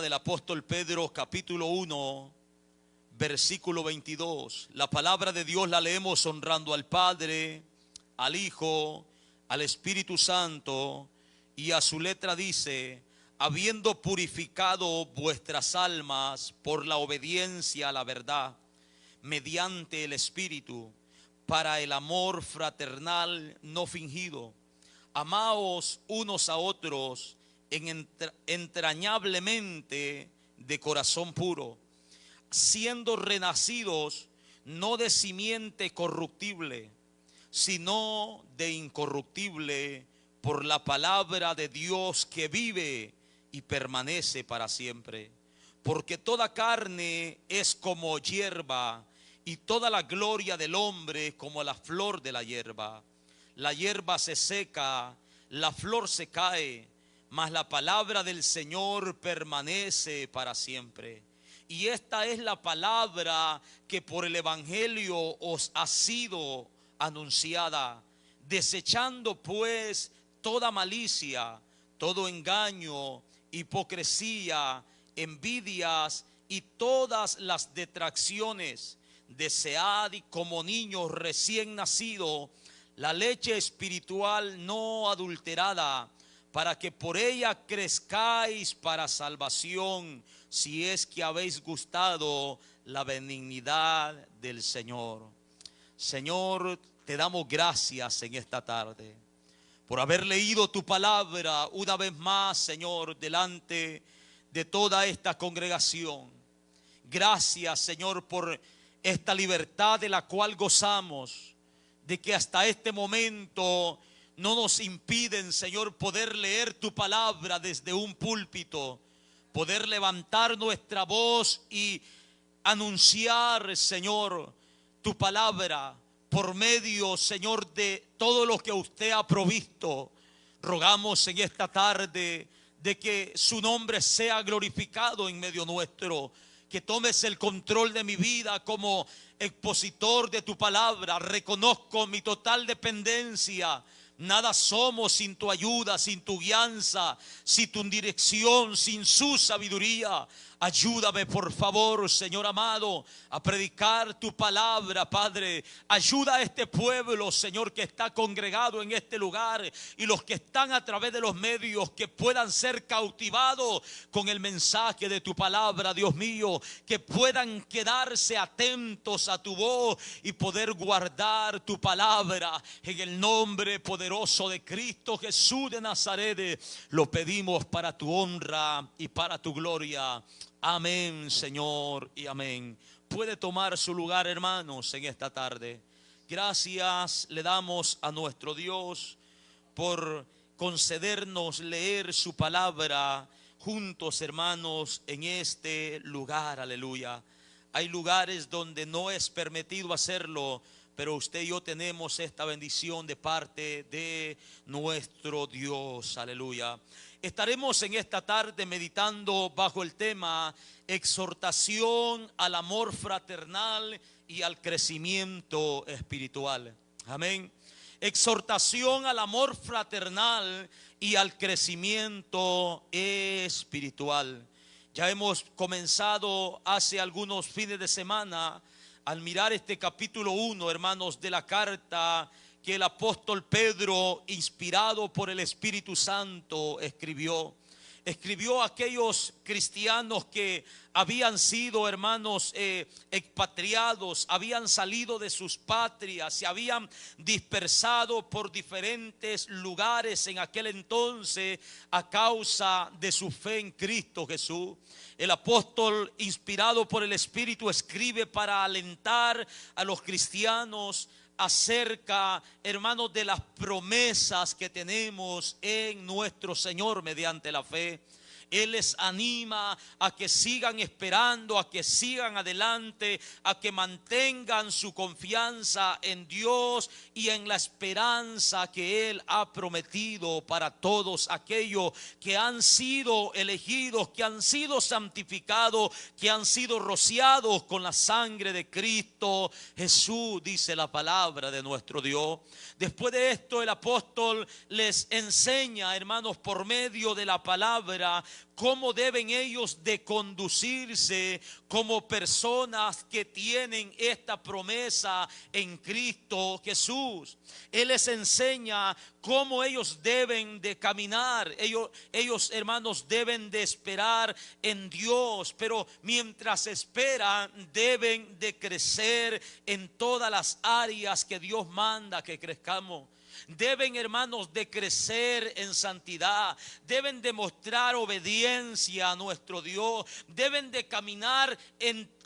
Del apóstol Pedro, capítulo 1, versículo 22. La palabra de Dios la leemos honrando al Padre, al Hijo, al Espíritu Santo, y a su letra dice: habiendo purificado vuestras almas por la obediencia a la verdad, mediante el Espíritu, para el amor fraternal no fingido, amaos unos a otros entrañablemente de corazón puro, siendo renacidos no de simiente corruptible, sino de incorruptible, por la palabra de Dios que vive y permanece para siempre. Porque toda carne es como hierba, y toda la gloria del hombre como la flor de la hierba. La hierba se seca, la flor se cae, mas la palabra del Señor permanece para siempre. Y esta es la palabra que por el Evangelio os ha sido anunciada. Desechando pues toda malicia, todo engaño, hipocresía, envidias y todas las detracciones, desead como niños recién nacidos la leche espiritual no adulterada, para que por ella crezcáis para salvación, si es que habéis gustado la benignidad del Señor. Señor, te damos gracias en esta tarde por haber leído tu palabra una vez más, Señor, delante de toda esta congregación. Gracias, Señor, por esta libertad de la cual gozamos, de que hasta este momento no nos impiden, Señor, poder leer tu palabra desde un púlpito, poder levantar nuestra voz y anunciar, Señor, tu palabra por medio, Señor, de todo lo que usted ha provisto. Rogamos en esta tarde de que su nombre sea glorificado en medio nuestro, que tomes el control de mi vida como expositor de tu palabra. Reconozco mi total dependencia. Nada somos sin tu ayuda, sin tu guianza, sin tu dirección, sin su sabiduría. Ayúdame, por favor, Señor amado, a predicar tu palabra, Padre. Ayuda a este pueblo, Señor, que está congregado en este lugar, y los que están a través de los medios, que puedan ser cautivados con el mensaje de tu palabra, Dios mío, que puedan quedarse atentos a tu voz y poder guardar tu palabra. En el nombre poderoso de Cristo Jesús de Nazaret lo pedimos para tu honra y para tu gloria. Amén, Señor, y amén. Puede tomar su lugar, hermanos, en esta tarde. Gracias le damos a nuestro Dios por concedernos leer su palabra juntos, hermanos, en este lugar. Aleluya. Hay lugares donde no es permitido hacerlo, pero usted y yo tenemos esta bendición de parte de nuestro Dios. Aleluya. Estaremos en esta tarde meditando bajo el tema exhortación al amor fraternal y al crecimiento espiritual. Amén. Exhortación al amor fraternal y al crecimiento espiritual. Ya hemos comenzado hace algunos fines de semana al mirar este capítulo 1, hermanos, de la carta que el apóstol Pedro, inspirado por el Espíritu Santo, escribió a aquellos cristianos que habían sido, hermanos, expatriados, habían salido de sus patrias, se habían dispersado por diferentes lugares en aquel entonces a causa de su fe en Cristo Jesús. El apóstol, inspirado por el Espíritu, escribe para alentar a los cristianos acerca, hermanos, de las promesas que tenemos en nuestro Señor mediante la fe. Él les anima a que sigan esperando, a que sigan adelante, a que mantengan su confianza en Dios y en la esperanza que Él ha prometido para todos aquellos que han sido elegidos, que han sido santificados, que han sido rociados con la sangre de Cristo Jesús, dice la palabra de nuestro Dios. Después de esto, el apóstol les enseña, hermanos, por medio de la palabra, cómo deben ellos de conducirse como personas que tienen esta promesa en Cristo Jesús. Él les enseña cómo ellos deben de caminar. Ellos, hermanos, deben de esperar en Dios, pero mientras esperan deben de crecer en todas las áreas que Dios manda que crezcamos. Deben, hermanos, de crecer en santidad. Deben de mostrar obediencia a nuestro Dios. Deben de caminar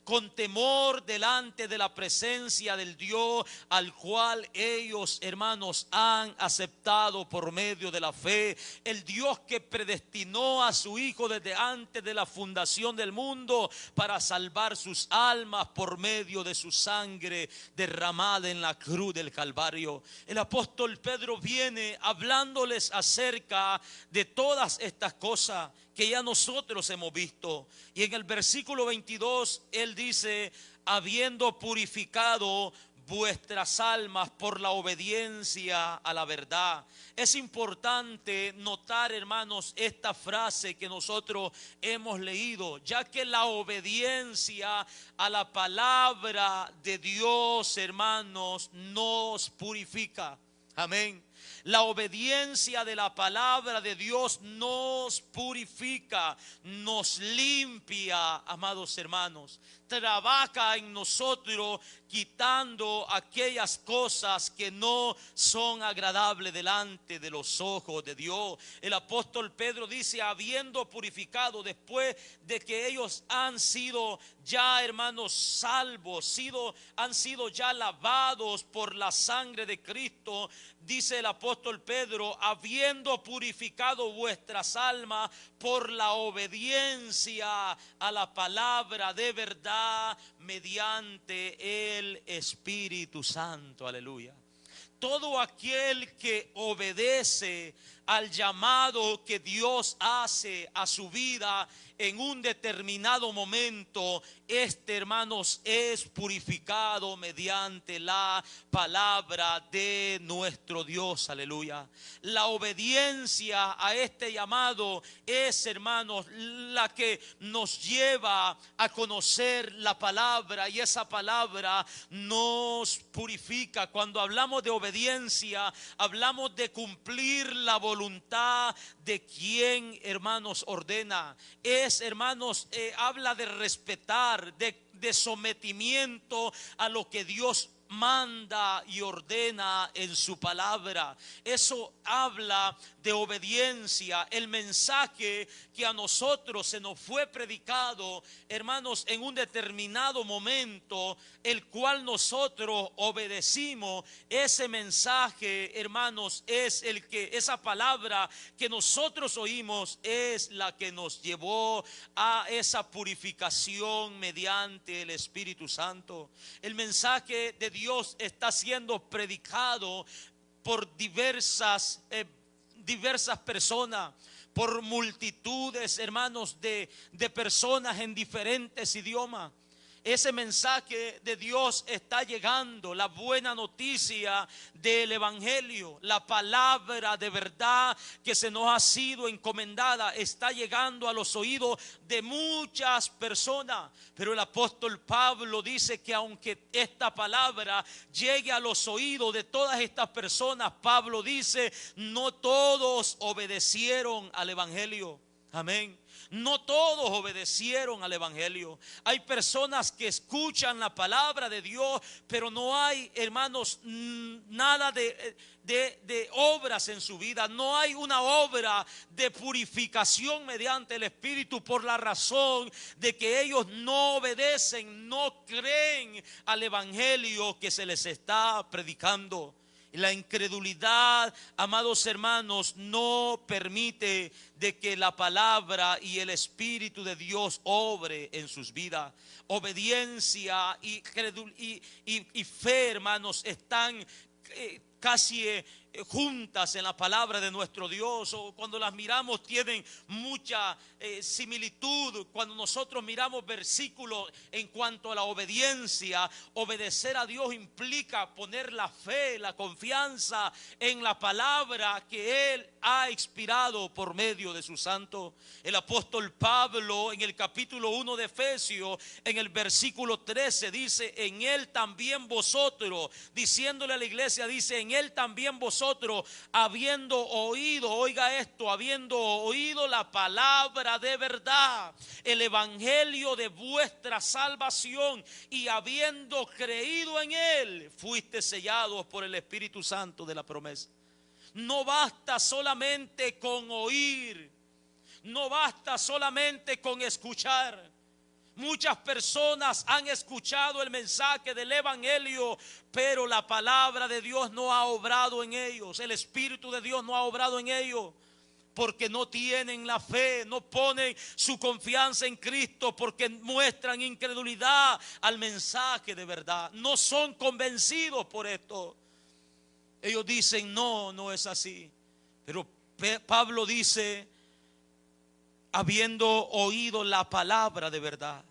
con temor delante de la presencia del Dios al cual ellos, hermanos, han aceptado por medio de la fe. El Dios que predestinó a su Hijo desde antes de la fundación del mundo para salvar sus almas por medio de su sangre derramada en la cruz del Calvario. El apóstol Pedro viene hablándoles acerca de todas estas cosas que ya nosotros hemos visto. Y en el versículo 22 él dice: habiendo purificado vuestras almas por la obediencia a la verdad. Es importante notar, hermanos, esta frase que nosotros hemos leído, ya que la obediencia a la palabra de Dios, hermanos, nos purifica. Amén. La obediencia de la palabra de Dios nos purifica, nos limpia, amados hermanos. Trabaja en nosotros quitando aquellas cosas que no son agradables delante de los ojos de Dios. El apóstol Pedro dice: habiendo purificado, después de que ellos han sido ya, hermanos, salvos, han sido ya lavados por la sangre de Cristo, dice el apóstol Pedro: habiendo purificado vuestras almas por la obediencia a la palabra de verdad mediante el Espíritu Santo. Aleluya. Todo aquel que obedece al llamado que Dios hace a su vida en un determinado momento, hermanos, es purificado mediante la palabra de nuestro Dios. Aleluya. La obediencia a este llamado es, hermanos, la que nos lleva a conocer la palabra, y esa palabra nos purifica. Cuando hablamos de obediencia, hablamos de cumplir la voluntad de quien, hermanos, ordena. Hermanos, habla de respetar, de sometimiento a lo que Dios manda y ordena en su palabra. Eso habla de obediencia. El mensaje que a nosotros se nos fue predicado, hermanos, en un determinado momento, el cual nosotros obedecimos, ese mensaje, hermanos, esa palabra que nosotros oímos es la que nos llevó a esa purificación mediante el Espíritu Santo. El mensaje de Dios está siendo predicado por diversas personas, por multitudes, hermanos, de personas en diferentes idiomas. Ese mensaje de Dios está llegando, la buena noticia del evangelio, la palabra de verdad que se nos ha sido encomendada, está llegando a los oídos de muchas personas. Pero el apóstol Pablo dice que aunque esta palabra llegue a los oídos de todas estas personas, Pablo dice: no todos obedecieron al evangelio. Amén. No todos obedecieron al evangelio. Hay personas que escuchan la palabra de Dios, pero no hay, hermanos, nada de obras en su vida. No hay una obra de purificación mediante el Espíritu, por la razón de que ellos no obedecen, no creen al evangelio que se les está predicando. La incredulidad, amados hermanos, no permite de que la palabra y el Espíritu de Dios obre en sus vidas. Obediencia y fe, hermanos, están casi juntas en la palabra de nuestro Dios, o cuando las miramos tienen mucha similitud. Cuando nosotros miramos versículos en cuanto a la obediencia, obedecer a Dios implica poner la fe, la confianza en la palabra que Él ha inspirado por medio de su santo. El apóstol Pablo en el capítulo 1 de Efesios, en el versículo 13 dice: en Él también vosotros, diciéndole a la iglesia, dice: en Él también vosotros, habiendo oído, oiga esto, habiendo oído la palabra de verdad, el evangelio de vuestra salvación, y habiendo creído en Él, fuiste sellados por el Espíritu Santo de la promesa. No basta solamente con oír, no basta solamente con escuchar. Muchas personas han escuchado el mensaje del evangelio, pero la palabra de Dios no ha obrado en ellos. El Espíritu de Dios no ha obrado en ellos, porque no tienen la fe, no ponen su confianza en Cristo, porque muestran incredulidad al mensaje de verdad. No son convencidos por esto. Ellos dicen: no, no es así. Pero Pablo dice: habiendo oído la palabra de verdad,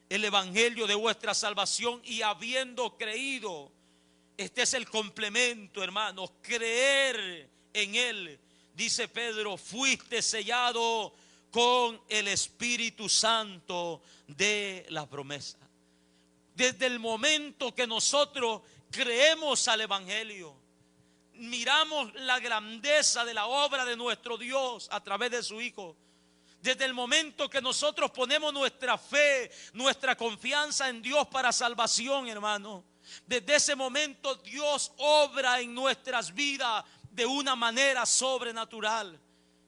el evangelio de vuestra salvación, y habiendo creído. Este es el complemento, hermanos, creer en Él. Dice Pedro: fuiste sellado con el Espíritu Santo de la promesa. Desde el momento que nosotros creemos al evangelio, miramos la grandeza de la obra de nuestro Dios a través de su Hijo. Desde el momento que nosotros ponemos nuestra fe, nuestra confianza en Dios para salvación, hermano, desde ese momento Dios obra en nuestras vidas de una manera sobrenatural.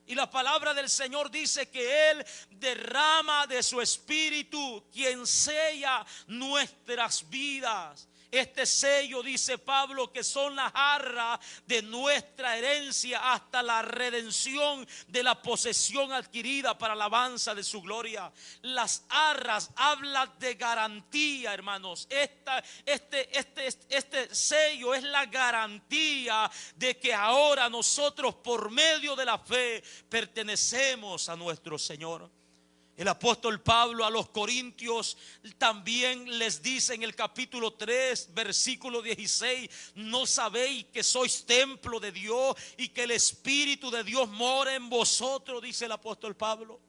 Y la palabra del Señor dice que Él derrama de su Espíritu, quien sella nuestras vidas. Este sello, dice Pablo, que son las arras de nuestra herencia hasta la redención de la posesión adquirida para alabanza de su gloria. Las arras hablan de garantía, hermanos. Este sello es la garantía de que ahora nosotros, por medio de la fe, pertenecemos a nuestro Señor. El apóstol Pablo a los Corintios también les dice en el capítulo 3, versículo 16: ¿no sabéis que sois templo de Dios y que el Espíritu de Dios mora en vosotros? Dice el apóstol Pablo.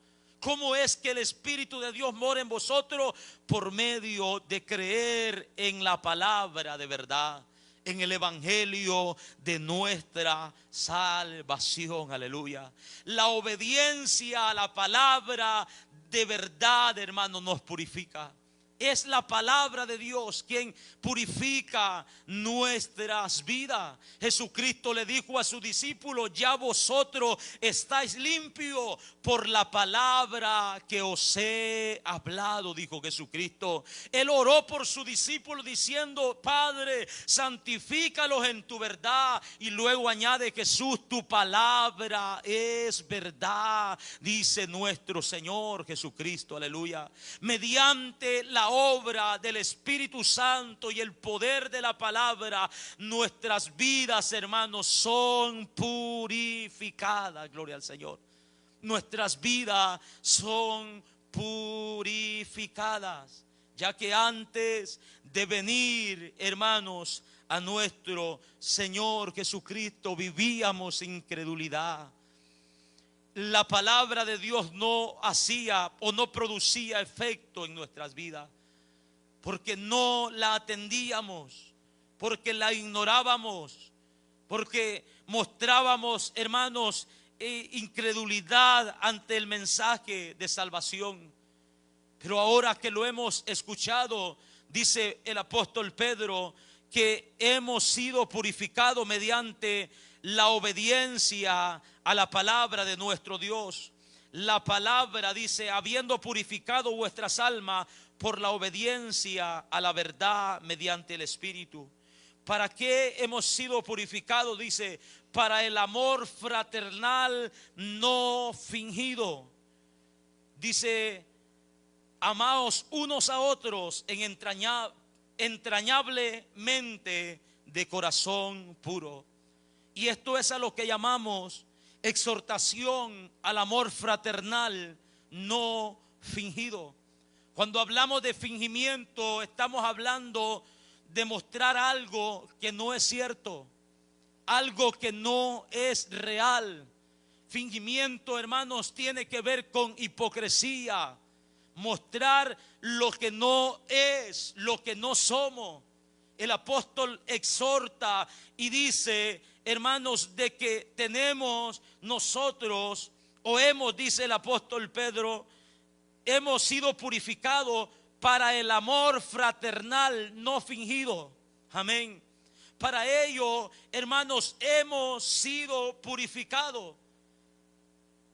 ¿Cómo es que el Espíritu de Dios mora en vosotros? Por medio de creer en la palabra de verdad, en el evangelio de nuestra salvación. Aleluya. La obediencia a la palabra de verdad, hermano, nos purifica. Es la palabra de Dios quien purifica nuestras vidas. Jesucristo le dijo a sus discípulos: ya vosotros estáis limpios por la palabra que os he hablado, dijo Jesucristo. Él oró por sus discípulos diciendo: Padre, santifícalos en tu verdad. Y luego añade Jesús: tu palabra es verdad, dice nuestro Señor Jesucristo. Aleluya. Mediante la obra del Espíritu Santo y el poder de la palabra, nuestras vidas, hermanos, son purificadas. Gloria al Señor. Nuestras vidas son purificadas, ya que antes de venir, hermanos, a nuestro Señor Jesucristo, vivíamos incredulidad. La palabra de Dios no hacía o no producía efecto en nuestras vidas, porque no la atendíamos, porque la ignorábamos, porque mostrábamos, hermanos, incredulidad ante el mensaje de salvación. Pero ahora que lo hemos escuchado, dice el apóstol Pedro, que hemos sido purificados mediante la obediencia a la palabra de nuestro Dios. La palabra dice: habiendo purificado vuestras almas por la obediencia a la verdad mediante el Espíritu. ¿Para qué hemos sido purificados? Dice: para el amor fraternal no fingido. Dice: amaos unos a otros en entrañablemente de corazón puro. Y esto es a lo que llamamos exhortación al amor fraternal no fingido. Cuando hablamos de fingimiento, estamos hablando de mostrar algo que no es cierto, algo que no es real. Fingimiento, hermanos, tiene que ver con hipocresía, mostrar lo que no es, lo que no somos. El apóstol exhorta y dice, hermanos, de que tenemos nosotros, o hemos, dice el apóstol Pedro, hemos sido purificados para el amor fraternal no fingido. Amén. Para ello, hermanos, hemos sido purificados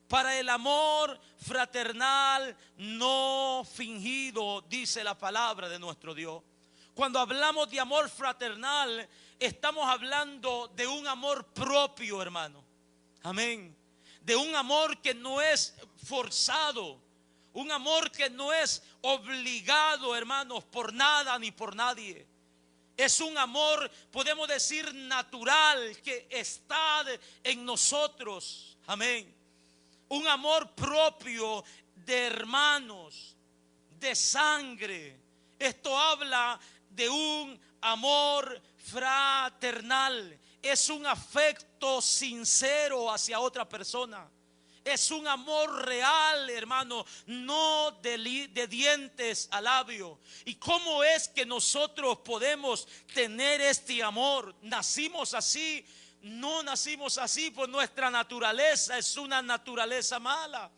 para el amor fraternal no fingido, dice la palabra de nuestro Dios. Cuando hablamos de amor fraternal, estamos hablando de un amor propio, hermano. Amén. De un amor que no es forzado, un amor que no es obligado, hermanos, por nada ni por nadie. Es un amor, podemos decir, natural, que está en nosotros. Amén. Un amor propio de hermanos, de sangre. Esto habla de un amor fraternal. Es un afecto sincero hacia otra persona. Es un amor real, hermano, no de dientes a labio. ¿Y cómo es que nosotros podemos tener este amor? ¿Nacimos así? No nacimos así, pues nuestra naturaleza es una naturaleza mala.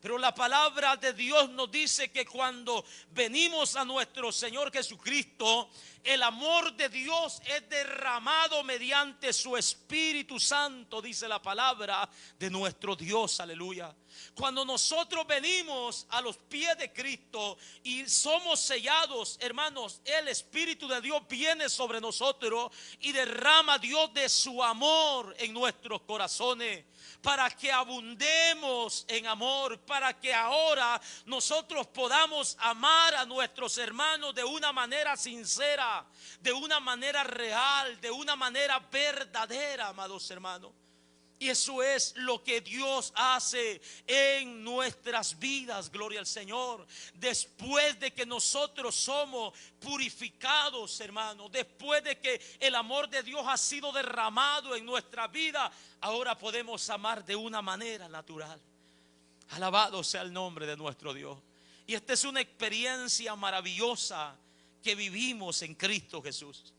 Pero la palabra de Dios nos dice que cuando venimos a nuestro Señor Jesucristo, el amor de Dios es derramado mediante su Espíritu Santo, dice la palabra de nuestro Dios, aleluya. Cuando nosotros venimos a los pies de Cristo y somos sellados, hermanos, el Espíritu de Dios viene sobre nosotros y derrama Dios de su amor en nuestros corazones, para que abundemos en amor, para que ahora nosotros podamos amar a nuestros hermanos de una manera sincera, de una manera real, de una manera verdadera, amados hermanos. Y eso es lo que Dios hace en nuestras vidas, gloria al Señor. Después de que nosotros somos purificados, hermanos, después de que el amor de Dios ha sido derramado en nuestra vida, ahora podemos amar de una manera natural. Alabado sea el nombre de nuestro Dios. Y esta es una experiencia maravillosa que vivimos en Cristo Jesús.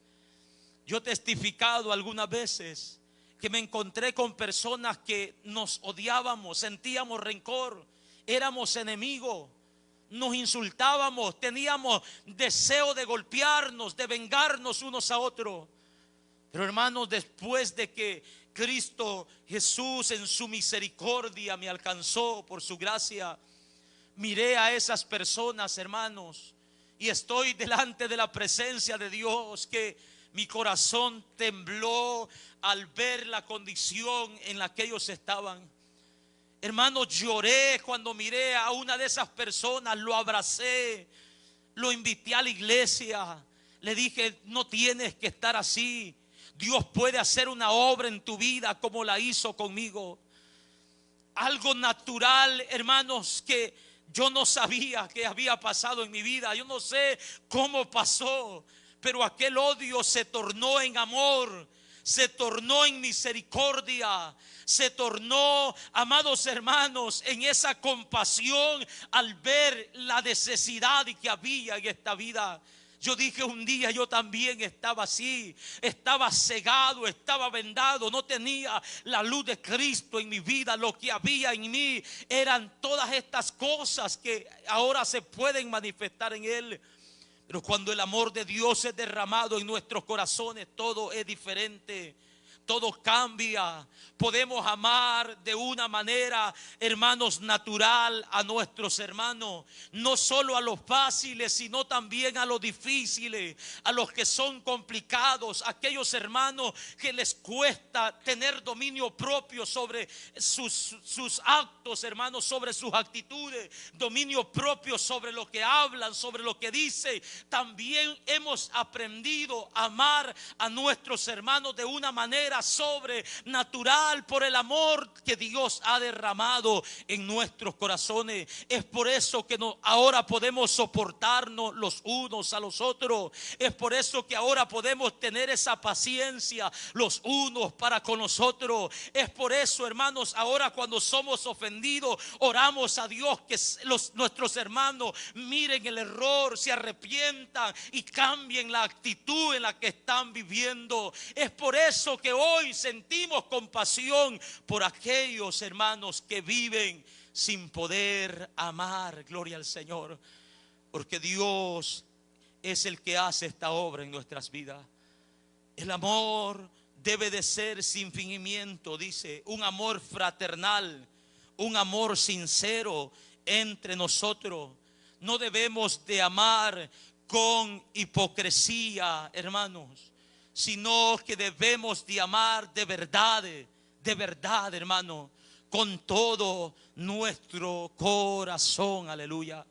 Yo he testificado algunas veces que me encontré con personas que nos odiábamos, sentíamos rencor, éramos enemigos, nos insultábamos, teníamos deseo de golpearnos, de vengarnos unos a otros. Pero hermanos, después de que Cristo Jesús en su misericordia me alcanzó por su gracia, miré a esas personas, hermanos, y estoy delante de la presencia de Dios, que mi corazón tembló al ver la condición en la que ellos estaban. Hermanos, lloré cuando miré a una de esas personas, lo abracé, lo invité a la iglesia, le dije, no tienes que estar así. Dios puede hacer una obra en tu vida como la hizo conmigo. Algo natural, hermanos, que yo no sabía que había pasado en mi vida. Yo no sé cómo pasó, pero aquel odio se tornó en amor, se tornó en misericordia, se tornó, amados hermanos, en esa compasión al ver la necesidad que había en esta vida. Yo dije un día, yo también estaba así, estaba cegado, estaba vendado, no tenía la luz de Cristo en mi vida. Lo que había en mí eran todas estas cosas que ahora se pueden manifestar en Él. Pero cuando el amor de Dios es derramado en nuestros corazones, todo es diferente. Todo cambia. Podemos amar de una manera, hermanos, natural a nuestros hermanos. No solo a los fáciles, sino también a los difíciles, a los que son complicados, aquellos hermanos que les cuesta tener dominio propio sobre sus actos, hermanos, sobre sus actitudes, dominio propio sobre lo que hablan, sobre lo que dicen. También hemos aprendido a amar a nuestros hermanos de una manera manera sobrenatural por el amor que Dios ha derramado en nuestros corazones. Es por eso que ahora podemos soportarnos los unos a los otros. Es por eso que ahora podemos tener esa paciencia los unos para con los otros. Es por eso, hermanos, ahora cuando somos ofendidos, oramos a Dios que nuestros hermanos miren el error, se arrepientan y cambien la actitud en la que están viviendo. Es por eso que hoy sentimos compasión por aquellos hermanos que viven sin poder amar. Gloria al Señor, porque Dios es el que hace esta obra en nuestras vidas. El amor debe de ser sin fingimiento, dice, un amor fraternal, un amor sincero entre nosotros. No debemos de amar con hipocresía, hermanos, sino que debemos de amar de verdad, hermano, con todo nuestro corazón. Aleluya.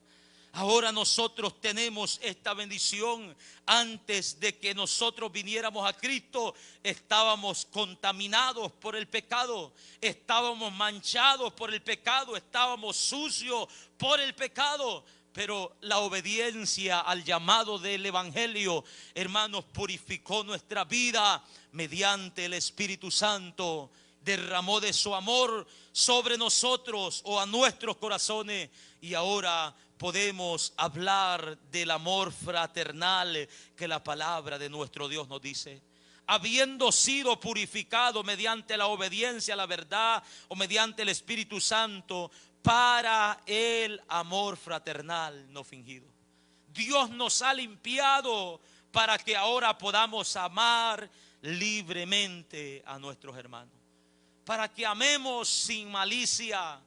Ahora nosotros tenemos esta bendición. Antes de que nosotros viniéramos a Cristo, estábamos contaminados por el pecado, estábamos manchados por el pecado, estábamos sucios por el pecado. Pero la obediencia al llamado del Evangelio, hermanos, purificó nuestra vida mediante el Espíritu Santo. Derramó de su amor sobre nosotros o a nuestros corazones, y ahora podemos hablar del amor fraternal que la palabra de nuestro Dios nos dice. Habiendo sido purificado mediante la obediencia a la verdad o mediante el Espíritu Santo para el amor fraternal no fingido. Dios nos ha limpiado para que ahora podamos amar libremente a nuestros hermanos, para que amemos sin malicia,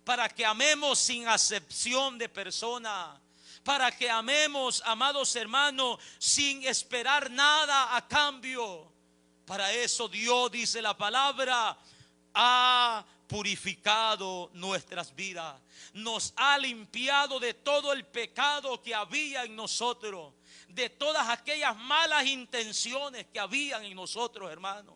para que amemos sin acepción de persona, para que amemos, amados hermanos, sin esperar nada a cambio. Para eso Dios, dice la palabra, ha purificado nuestras vidas, nos ha limpiado de todo el pecado que había en nosotros, de todas aquellas malas intenciones que habían en nosotros, hermanos,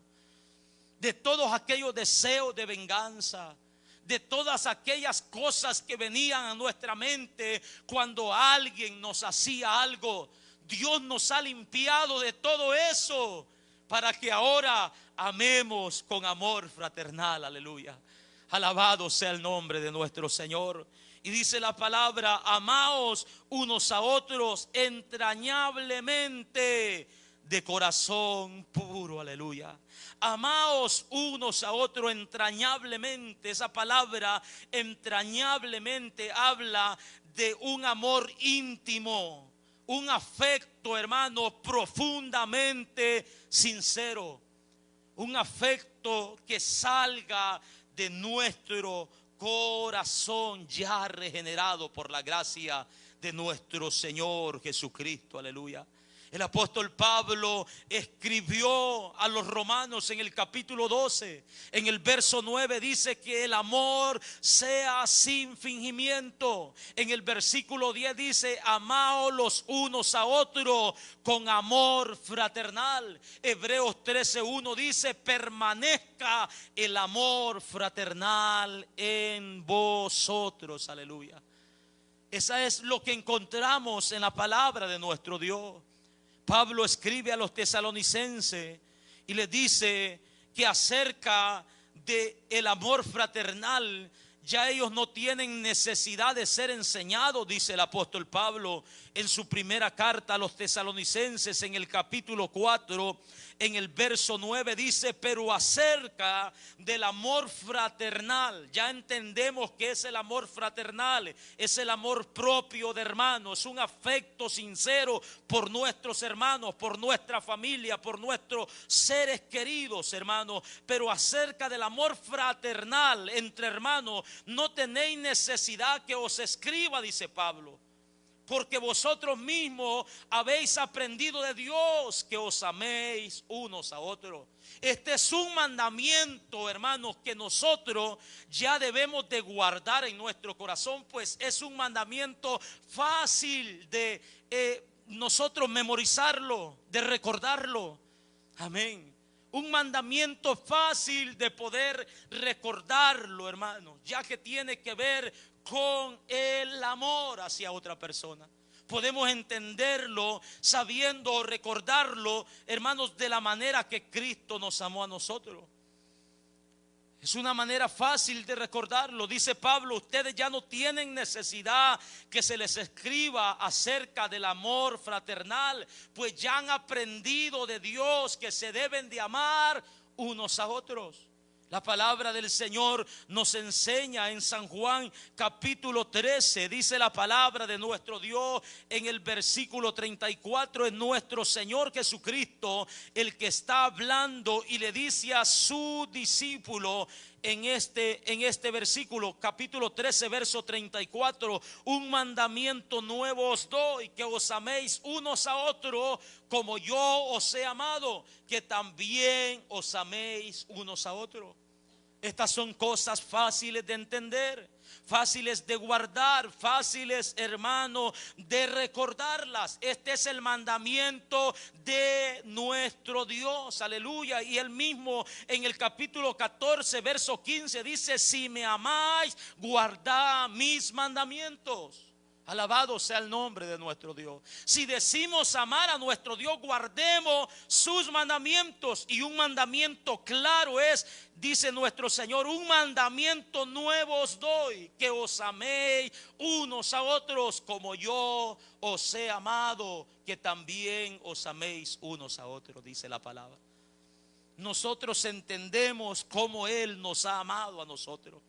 de todos aquellos deseos de venganza, de todas aquellas cosas que venían a nuestra mente cuando alguien nos hacía algo. Dios nos ha limpiado de todo eso para que ahora amemos con amor fraternal. Aleluya. Alabado sea el nombre de nuestro Señor. Y dice la palabra: amaos unos a otros entrañablemente de corazón puro. Aleluya. Amaos unos a otros entrañablemente. Esa palabra entrañablemente habla de un amor íntimo, un afecto, hermano, profundamente sincero, un afecto que salga de nuestro corazón ya regenerado por la gracia de nuestro Señor Jesucristo. Aleluya. El apóstol Pablo escribió a los romanos en el capítulo 12, en el verso 9, dice que el amor sea sin fingimiento. En el versículo 10 dice: amaos los unos a otros con amor fraternal. Hebreos 13:1 dice: permanezca el amor fraternal en vosotros. Aleluya. Esa es lo que encontramos en la palabra de nuestro Dios. Pablo escribe a los tesalonicenses y les dice que acerca del amor fraternal ya ellos no tienen necesidad de ser enseñados, dice el apóstol Pablo en su primera carta a los tesalonicenses, en el capítulo 4, en el verso 9 dice: pero acerca del amor fraternal, ya entendemos que es el amor fraternal, es el amor propio de hermanos, es un afecto sincero por nuestros hermanos, por nuestra familia, por nuestros seres queridos, hermanos. Pero acerca del amor fraternal entre hermanos, no tenéis necesidad que os escriba, dice Pablo, porque vosotros mismos habéis aprendido de Dios que os améis unos a otros. Este es un mandamiento, hermanos, que nosotros ya debemos de guardar en nuestro corazón, pues es un mandamiento fácil de nosotros memorizarlo, de recordarlo. Amén. Un mandamiento fácil de poder recordarlo, hermanos, ya que tiene que ver con el amor hacia otra persona. Podemos entenderlo sabiendo o recordarlo, hermanos, de la manera que Cristo nos amó a nosotros. Es una manera fácil de recordarlo. Dice Pablo, ustedes ya no tienen necesidad que se les escriba acerca del amor fraternal, pues ya han aprendido de Dios que se deben de amar unos a otros. La palabra del Señor nos enseña en San Juan capítulo 13, dice la palabra de nuestro Dios en el versículo 34, es nuestro Señor Jesucristo el que está hablando y le dice a su discípulo en este versículo, capítulo 13, verso 34, un mandamiento nuevo os doy, que os améis unos a otros como yo os he amado, que también os améis unos a otros. Estas son cosas fáciles de entender, fáciles de guardar, fáciles, hermano, de recordarlas. Este es el mandamiento de nuestro Dios, aleluya. Y él mismo en el capítulo 14, verso 15 dice, si me amáis, guardad mis mandamientos. Alabado sea el nombre de nuestro Dios. Si decimos amar a nuestro Dios, guardemos sus mandamientos. Y un mandamiento claro es, dice nuestro Señor, un mandamiento nuevo os doy, que os améis unos a otros como yo os he amado, que también os améis unos a otros, dice la palabra. Nosotros entendemos cómo Él nos ha amado a nosotros.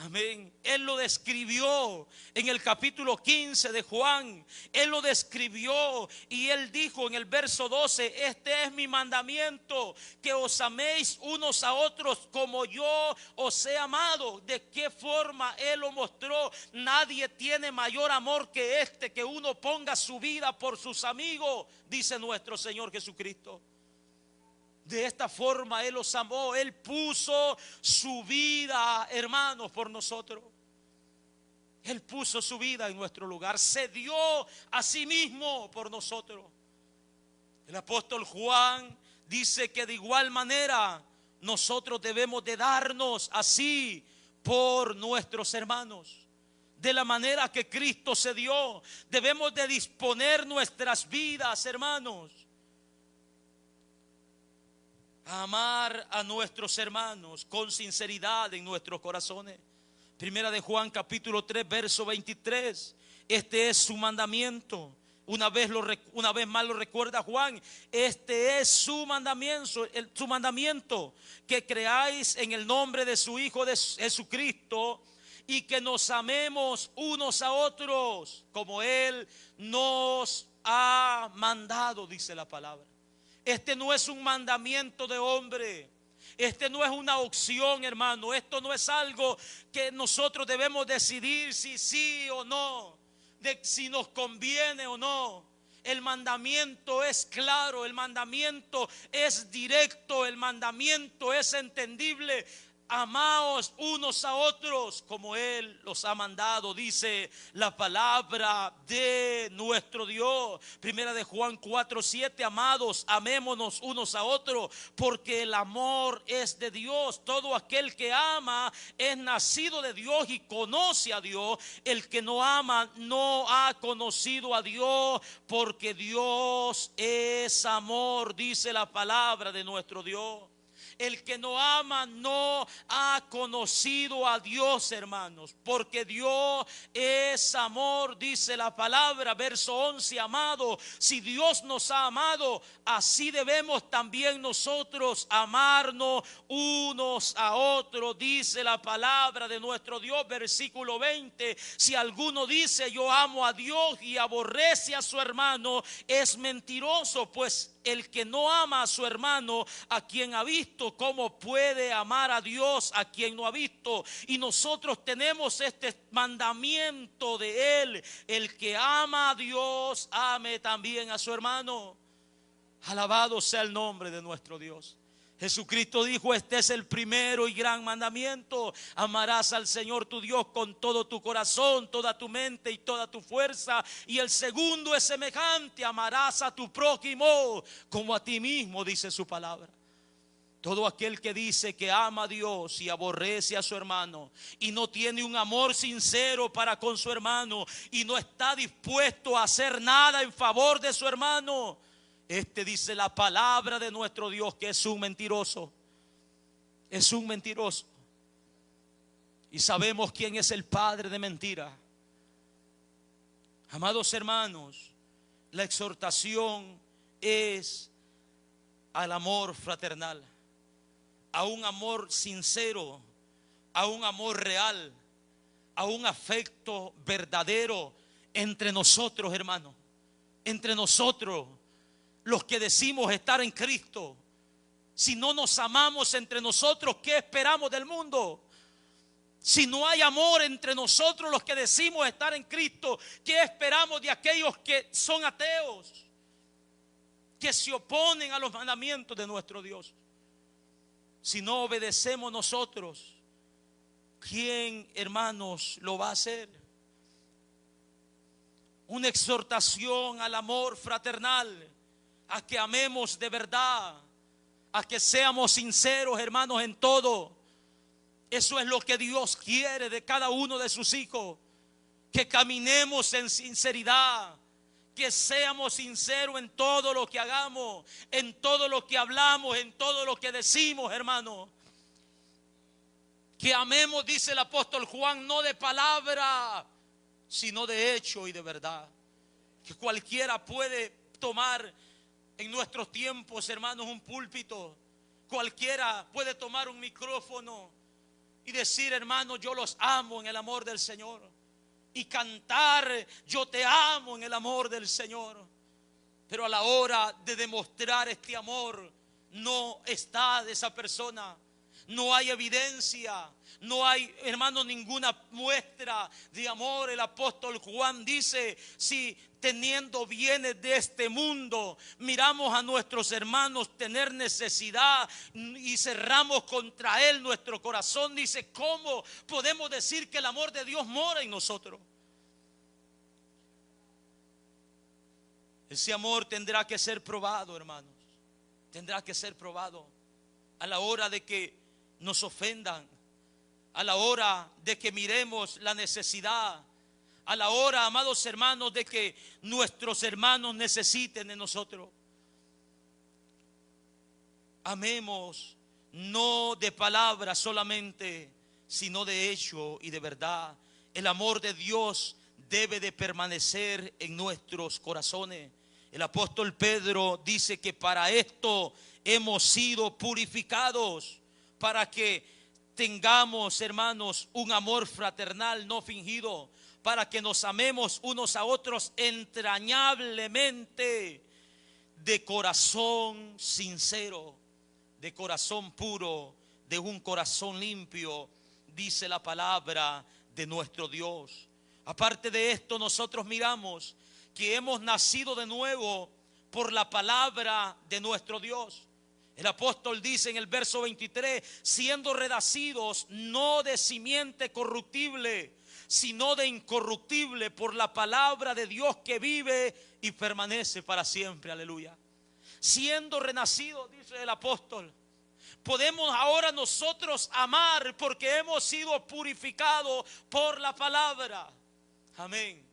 Amén. Él lo describió en el capítulo 15 de Juan. Él lo describió y él dijo en el verso 12, este es mi mandamiento, que os améis unos a otros como yo os he amado. ¿De qué forma él lo mostró? Nadie tiene mayor amor que este, que uno ponga su vida por sus amigos, dice nuestro Señor Jesucristo. De esta forma Él los amó. Él puso su vida, hermanos, por nosotros. Él puso su vida en nuestro lugar. Se dio a sí mismo por nosotros. El apóstol Juan dice que de igual manera nosotros debemos de darnos así por nuestros hermanos. De la manera que Cristo se dio, debemos de disponer nuestras vidas, hermanos, a amar a nuestros hermanos con sinceridad en nuestros corazones. Primera de Juan capítulo 3 verso 23. Este es su mandamiento. Una vez más lo recuerda Juan. Este es su mandamiento, que creáis en el nombre de su Hijo de Jesucristo y que nos amemos unos a otros como Él nos ha mandado, dice la palabra. Este no es un mandamiento de hombre. Este no es una opción, hermano. Esto no es algo que nosotros debemos decidir si sí o no, de si nos conviene o no. El mandamiento es claro, el mandamiento es directo, el mandamiento es entendible. Amaos unos a otros como Él los ha mandado, dice la palabra de nuestro Dios. Primera de Juan 4:7, amados, amémonos unos a otros, porque el amor es de Dios. Todo aquel que ama es nacido de Dios y conoce a Dios. El que no ama no ha conocido a Dios, porque Dios es amor, dice la palabra de nuestro Dios. El que no ama no ha conocido a Dios, hermanos, porque Dios es amor, dice la palabra, verso 11, amado, si Dios nos ha amado, así debemos también nosotros amarnos unos a otros, dice la palabra de nuestro Dios, versículo 20, si alguno dice yo amo a Dios y aborrece a su hermano, es mentiroso, pues el que no ama a su hermano, a quien ha visto, ¿cómo puede amar a Dios a quien no ha visto? Y nosotros tenemos este mandamiento de Él: el que ama a Dios, ame también a su hermano. Alabado sea el nombre de nuestro Dios. Jesucristo dijo: este es el primero y gran mandamiento: amarás al Señor tu Dios con todo tu corazón, toda tu mente y toda tu fuerza. Y el segundo es semejante: amarás a tu prójimo como a ti mismo, dice su palabra. Todo aquel que dice que ama a Dios y aborrece a su hermano y no tiene un amor sincero para con su hermano y no está dispuesto a hacer nada en favor de su hermano, este dice la palabra de nuestro Dios que es un mentiroso. Es un mentiroso. Y sabemos quién es el padre de mentira. Amados hermanos, la exhortación es al amor fraternal, a un amor sincero, a un amor real, a un afecto verdadero entre nosotros, hermanos. Entre nosotros, los que decimos estar en Cristo. Si no nos amamos entre nosotros, ¿qué esperamos del mundo? Si no hay amor entre nosotros, los que decimos estar en Cristo, ¿qué esperamos de aquellos que son ateos? Que se oponen a los mandamientos de nuestro Dios. Si no obedecemos nosotros, ¿quién, hermanos, lo va a hacer? Una exhortación al amor fraternal, a que amemos de verdad, a que seamos sinceros, hermanos, en todo. Eso es lo que Dios quiere de cada uno de sus hijos, que caminemos en sinceridad, que seamos sinceros en todo lo que hagamos, en todo lo que hablamos, en todo lo que decimos, hermano. Que amemos, dice el apóstol Juan, no de palabra, sino de hecho y de verdad. Que cualquiera puede tomar en nuestros tiempos, hermanos, un púlpito. Cualquiera puede tomar un micrófono y decir, hermano, yo los amo en el amor del Señor. Y cantar, yo te amo en el amor del Señor. Pero a la hora de demostrar este amor, no está de esa persona. No hay evidencia, no hay, hermano, ninguna muestra de amor. El apóstol Juan dice, si teniendo bienes de este mundo, miramos a nuestros hermanos tener necesidad y cerramos contra él nuestro corazón, dice, ¿cómo podemos decir que el amor de Dios mora en nosotros? Ese amor tendrá que ser probado, hermanos. Tendrá que ser probado a la hora de que nos ofendan, a la hora de que miremos la necesidad, a la hora, amados hermanos, de que nuestros hermanos necesiten de nosotros. Amemos no de palabra solamente, sino de hecho y de verdad. El amor de Dios debe de permanecer en nuestros corazones. El apóstol Pedro dice que para esto hemos sido purificados, para que tengamos, hermanos, un amor fraternal no fingido, para que nos amemos unos a otros entrañablemente, de corazón sincero, de corazón puro, de un corazón limpio, dice la palabra de nuestro Dios. Aparte de esto, nosotros miramos que hemos nacido de nuevo por la palabra de nuestro Dios. El apóstol dice en el verso 23, siendo renacidos no de simiente corruptible, sino de incorruptible por la palabra de Dios que vive y permanece para siempre. Aleluya. Siendo renacidos, dice el apóstol, podemos ahora nosotros amar porque hemos sido purificados por la palabra. Amén.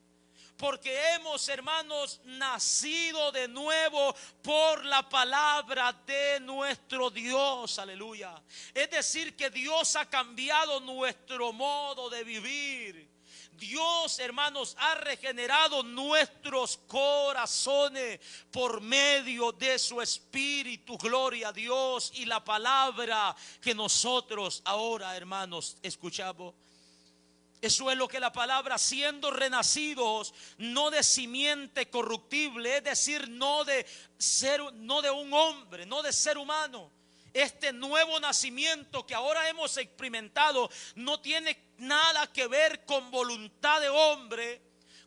Porque hemos, hermanos, nacido de nuevo por la palabra de nuestro Dios. Aleluya. Es decir, que Dios ha cambiado nuestro modo de vivir. Dios, hermanos, ha regenerado nuestros corazones por medio de su Espíritu. Gloria a Dios. Y la palabra que nosotros ahora, hermanos, escuchamos. Eso es lo que la palabra, siendo renacidos, no de simiente corruptible, es decir, no de un hombre, no de ser humano. Este nuevo nacimiento que ahora hemos experimentado no tiene nada que ver con voluntad de hombre,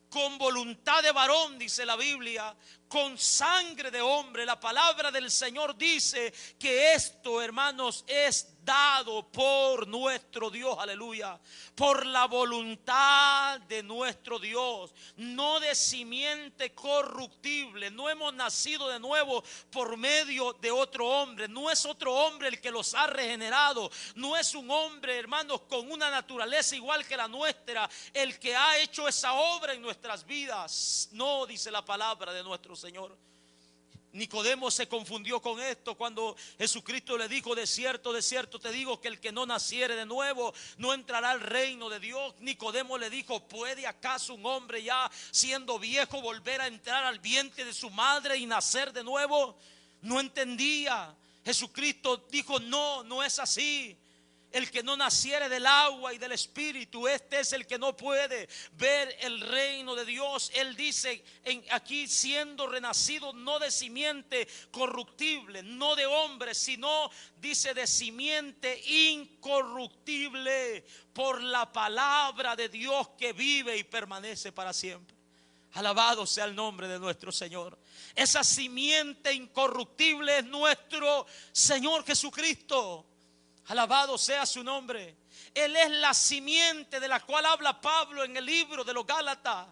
con voluntad de varón, dice la Biblia, con sangre de hombre. La palabra del Señor dice que esto, hermanos, es dado por nuestro Dios, aleluya, por la voluntad de nuestro Dios, no de simiente corruptible. No hemos nacido de nuevo por medio de otro hombre. No es otro hombre el que los ha regenerado. No es un hombre, hermanos, con una naturaleza igual que la nuestra, el que ha hecho esa obra en nuestras vidas. No, dice la palabra de nuestro Señor. Nicodemo se confundió con esto cuando Jesucristo le dijo: de cierto te digo que el que no naciere de nuevo no entrará al reino de Dios. Nicodemo le dijo: ¿puede acaso un hombre ya siendo viejo volver a entrar al vientre de su madre y nacer de nuevo? No entendía. Jesucristo dijo: no, no es así. El que no naciere del agua y del espíritu, este es el que no puede ver el reino de Dios. Él dice aquí: siendo renacido no de simiente corruptible, no de hombre, sino, dice, de simiente incorruptible, por la palabra de Dios que vive y permanece para siempre. Alabado sea el nombre de nuestro Señor. Esa simiente incorruptible es nuestro Señor Jesucristo. Alabado sea su nombre. Él es la simiente de la cual habla Pablo en el libro de los Gálatas.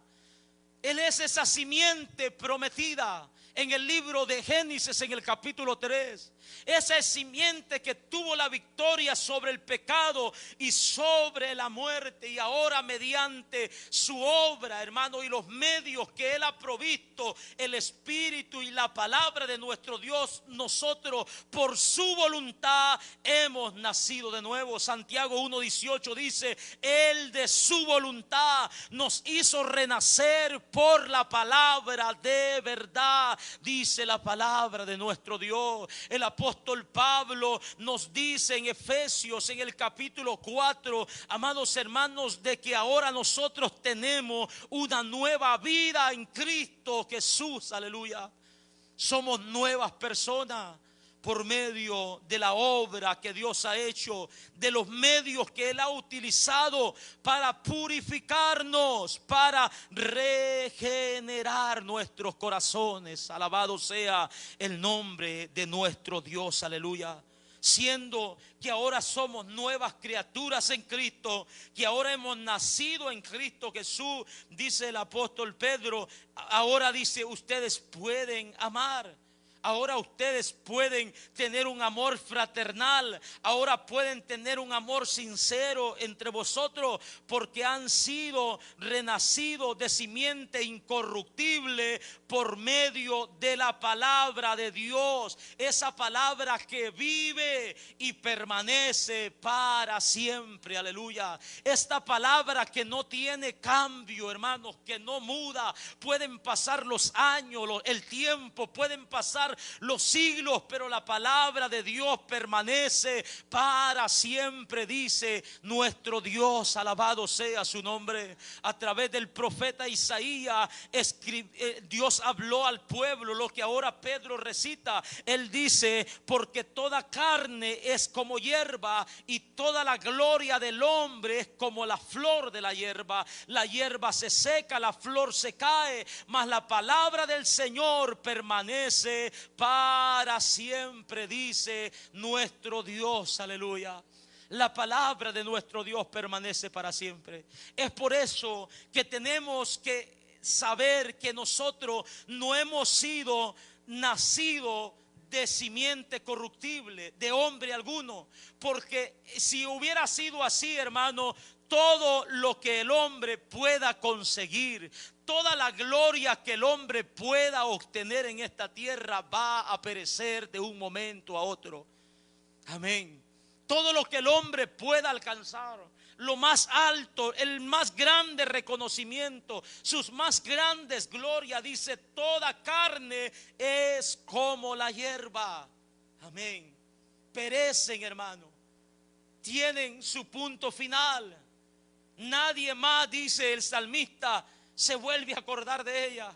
Él es esa simiente prometida en el libro de Génesis, en el capítulo 3. Esa simiente que tuvo la victoria sobre el pecado y sobre la muerte, y ahora mediante su obra, hermano, y los medios que Él ha provisto, el Espíritu y la palabra de nuestro Dios, nosotros por su voluntad hemos nacido de nuevo. Santiago 1:18 dice: Él de su voluntad nos hizo renacer por la palabra de verdad, dice la palabra de nuestro Dios. El apóstol Pablo nos dice en Efesios, en el capítulo 4, amados hermanos, de que ahora nosotros tenemos una nueva vida en Cristo Jesús, aleluya. Somos nuevas personas por medio de la obra que Dios ha hecho, de los medios que Él ha utilizado para purificarnos, para regenerar nuestros corazones. Alabado sea el nombre de nuestro Dios, aleluya. Siendo que ahora somos nuevas criaturas en Cristo, que ahora hemos nacido en Cristo Jesús, dice el apóstol Pedro, ahora dice: ustedes pueden amar. Ahora ustedes pueden tener un amor fraternal. Ahora pueden tener un amor sincero entre vosotros, porque han sido renacidos de simiente incorruptible por medio de la palabra de Dios. Esa palabra que vive y permanece para siempre, aleluya. Esta palabra que no tiene cambio, hermanos, que no muda. Pueden pasar los años, el tiempo, pueden pasar los siglos, pero la palabra de Dios permanece para siempre, dice nuestro Dios. Alabado sea su nombre. A través del profeta Isaías Dios habló al pueblo lo que ahora Pedro recita. Él dice: porque toda carne es como hierba, y toda la gloria del hombre es como la flor de la hierba. La hierba se seca, la flor se cae, mas la palabra del Señor permanece para siempre, dice nuestro Dios, aleluya. La palabra de nuestro Dios permanece para siempre. Es por eso que tenemos que saber que nosotros no hemos sido nacidos de simiente corruptible, de hombre alguno, porque si hubiera sido así, hermano, todo lo que el hombre pueda conseguir, toda la gloria que el hombre pueda obtener en esta tierra va a perecer de un momento a otro. Amén. Todo lo que el hombre pueda alcanzar, lo más alto, el más grande reconocimiento, sus más grandes glorias, dice: toda carne es como la hierba. Amén. Perecen, hermano. Tienen su punto final. Nadie más, dice el salmista, se vuelve a acordar de ella.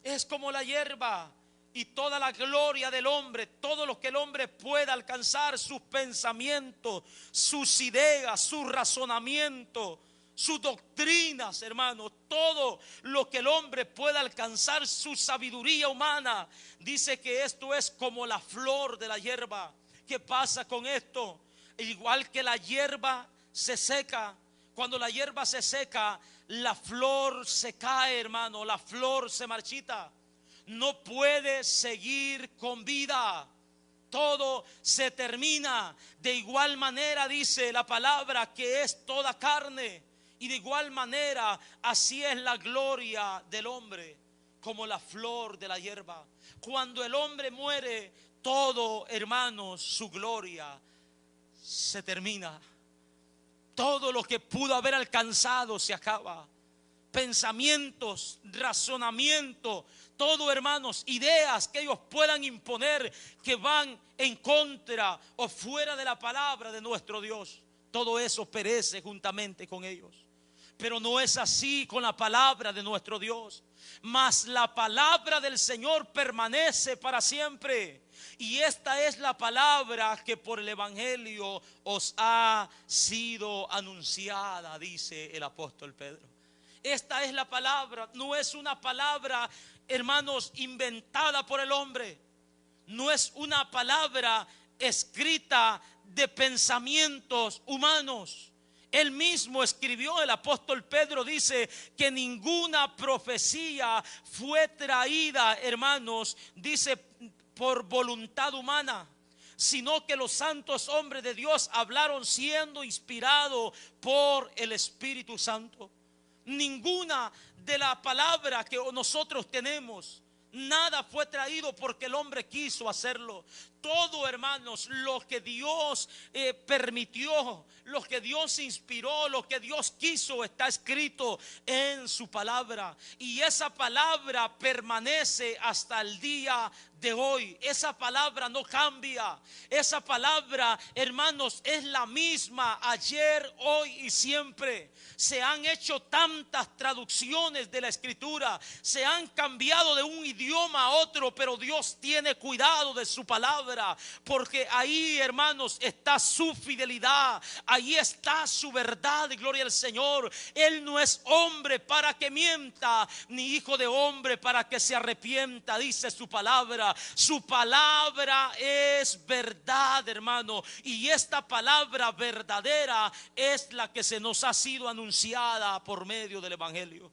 Es como la hierba. Y toda la gloria del hombre, todo lo que el hombre pueda alcanzar, sus pensamientos, sus ideas, su razonamiento, sus doctrinas, hermanos, todo lo que el hombre pueda alcanzar, su sabiduría humana, dice que esto es como la flor de la hierba, qué pasa con esto? Igual que la hierba se seca. Cuando la hierba se seca, la flor se cae, hermano, la flor se marchita. No puede seguir con vida. Todo se termina. De igual manera dice la palabra que es toda carne. Y de igual manera así es la gloria del hombre, como la flor de la hierba. Cuando el hombre muere, todo, hermanos, su gloria se termina. Todo lo que pudo haber alcanzado se acaba. Pensamientos, razonamiento, todo, hermanos, ideas que ellos puedan imponer que van en contra o fuera de la palabra de nuestro Dios, todo eso perece juntamente con ellos. Pero no es así con la palabra de nuestro Dios. Mas la palabra del Señor permanece para siempre. Y esta es la palabra que por el Evangelio os ha sido anunciada, dice el apóstol Pedro. Esta es la palabra, no es una palabra, hermanos, inventada por el hombre. No es una palabra escrita de pensamientos humanos. Él mismo escribió, el apóstol Pedro dice que ninguna profecía fue traída, hermanos, dice, por voluntad humana, sino que los santos hombres de Dios hablaron siendo inspirados por el Espíritu Santo. Ninguna de la palabra que nosotros tenemos, nada fue traído porque el hombre quiso hacerlo. Todo, hermanos, lo que Dios permitió, lo que Dios inspiró, lo que Dios quiso, está escrito en su palabra. Y esa palabra permanece hasta el día de hoy. Esa palabra no cambia. Esa palabra, hermanos, es la misma ayer, hoy y siempre. Se han hecho tantas traducciones de la Escritura, se han cambiado de un idioma a otro, pero Dios tiene cuidado de su palabra, porque ahí, hermanos, está su fidelidad, ahí está su verdad, y gloria al Señor. Él no es hombre para que mienta, ni hijo de hombre para que se arrepienta, dice su palabra. Su palabra es verdad, hermano, y esta palabra verdadera es la que se nos ha sido anunciada por medio del Evangelio.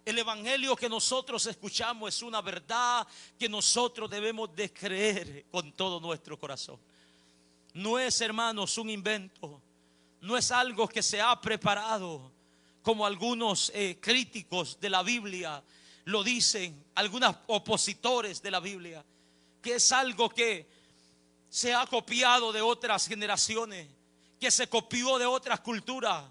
El Evangelio que nosotros escuchamos es una verdad que nosotros debemos de creer con todo nuestro corazón. No es, hermanos, un invento. No es algo que se ha preparado, como algunos críticos de la Biblia lo dicen, algunos opositores de la Biblia, que es algo que se ha copiado de otras generaciones, que se copió de otras culturas.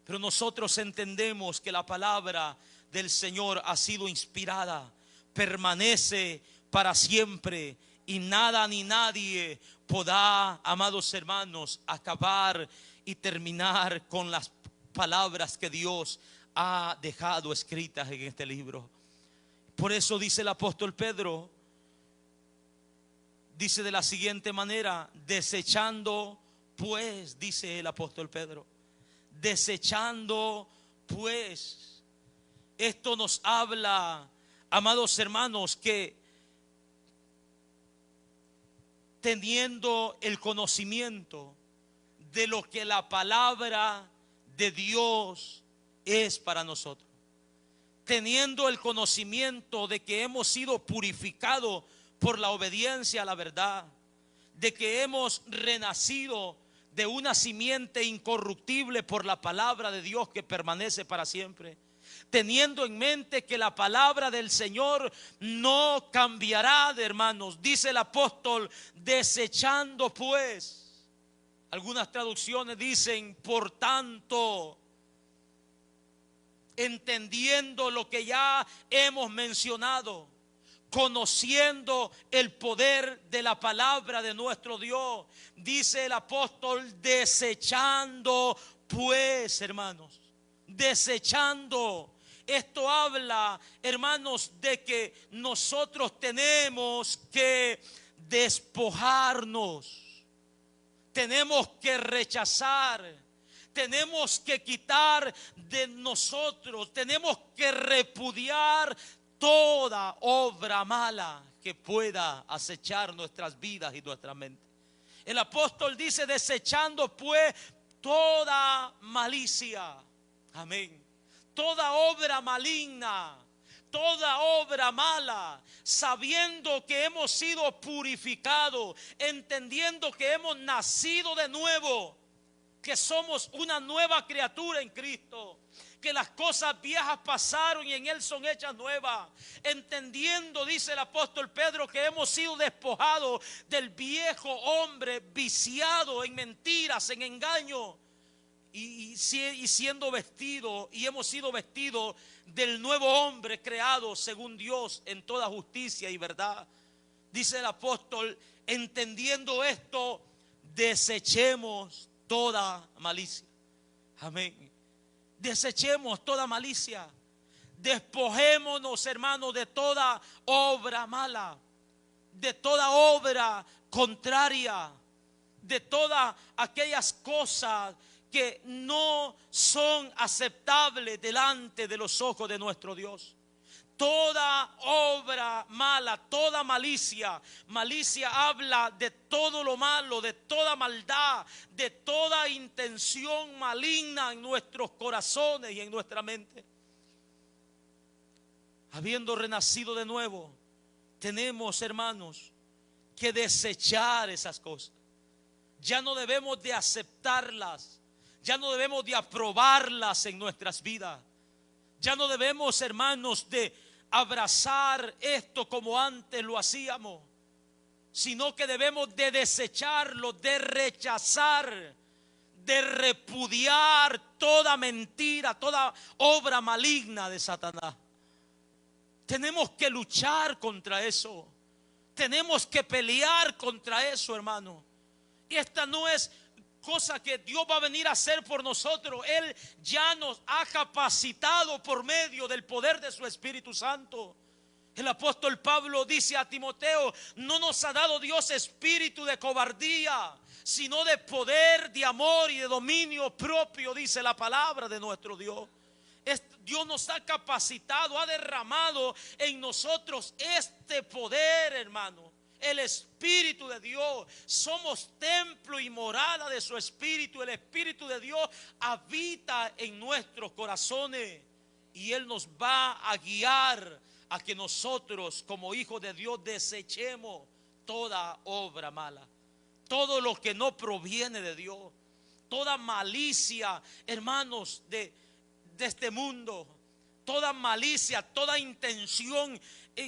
Pero nosotros entendemos que la palabra del Señor ha sido inspirada, permanece para siempre, y nada ni nadie podrá, amados hermanos, acabar y terminar con las palabras que Dios ha dejado escritas en este libro. Por eso dice el apóstol Pedro, dice de la siguiente manera: desechando pues, dice el apóstol Pedro, desechando pues. Esto nos habla, amados hermanos, que teniendo el conocimiento de lo que la palabra de Dios es para nosotros, teniendo el conocimiento de que hemos sido purificados por la obediencia a la verdad, de que hemos renacido de una simiente incorruptible por la palabra de Dios que permanece para siempre, teniendo en mente que la palabra del Señor no cambiará, hermanos, dice el apóstol, desechando pues. Algunas traducciones dicen, por tanto, entendiendo lo que ya hemos mencionado, conociendo el poder de la palabra de nuestro Dios, dice el apóstol, desechando pues, hermanos, desechando. Esto habla, hermanos, de que nosotros tenemos que despojarnos, tenemos que rechazar, tenemos que quitar de nosotros, tenemos que repudiar toda obra mala que pueda acechar nuestras vidas y nuestra mente. El apóstol dice: desechando pues toda malicia. Amén. Toda obra maligna, toda obra mala, sabiendo que hemos sido purificados, entendiendo que hemos nacido de nuevo, que somos una nueva criatura en Cristo, que las cosas viejas pasaron y en Él son hechas nuevas. Entendiendo, dice el apóstol Pedro, que hemos sido despojados del viejo hombre viciado en mentiras, en engaño, y siendo vestido, y hemos sido vestidos del nuevo hombre creado según Dios en toda justicia y verdad. Dice el apóstol: entendiendo esto, desechemos toda malicia. Amén. Desechemos toda malicia. Despojémonos, hermanos, de toda obra mala, de toda obra contraria, de todas aquellas cosas que no son aceptables delante de los ojos de nuestro Dios. Toda obra mala, toda malicia. Malicia habla de todo lo malo, de toda maldad, de toda intención maligna en nuestros corazones y en nuestra mente. Habiendo renacido de nuevo, tenemos, hermanos, que desechar esas cosas. Ya no debemos de aceptarlas. Ya no debemos de aprobarlas en nuestras vidas. Ya no debemos, hermanos, de abrazar esto como antes lo hacíamos, sino que debemos de desecharlo, de rechazar, de repudiar toda mentira, toda obra maligna de Satanás. Tenemos que luchar contra eso. Tenemos que pelear contra eso, hermano. Y esta no es cosa que Dios va a venir a hacer por nosotros. Él ya nos ha capacitado por medio del poder de su Espíritu Santo. El apóstol Pablo dice a Timoteo: no nos ha dado Dios espíritu de cobardía, sino de poder, de amor y de dominio propio, dice la palabra de nuestro Dios. Dios nos ha capacitado, ha derramado en nosotros este poder, hermano. El Espíritu de Dios. Somos templo y morada de su Espíritu. El Espíritu de Dios habita en nuestros corazones, y Él nos va a guiar a que nosotros, como hijos de Dios, desechemos toda obra mala, todo lo que no proviene de Dios, toda malicia, hermanos, de este mundo, toda malicia, toda intención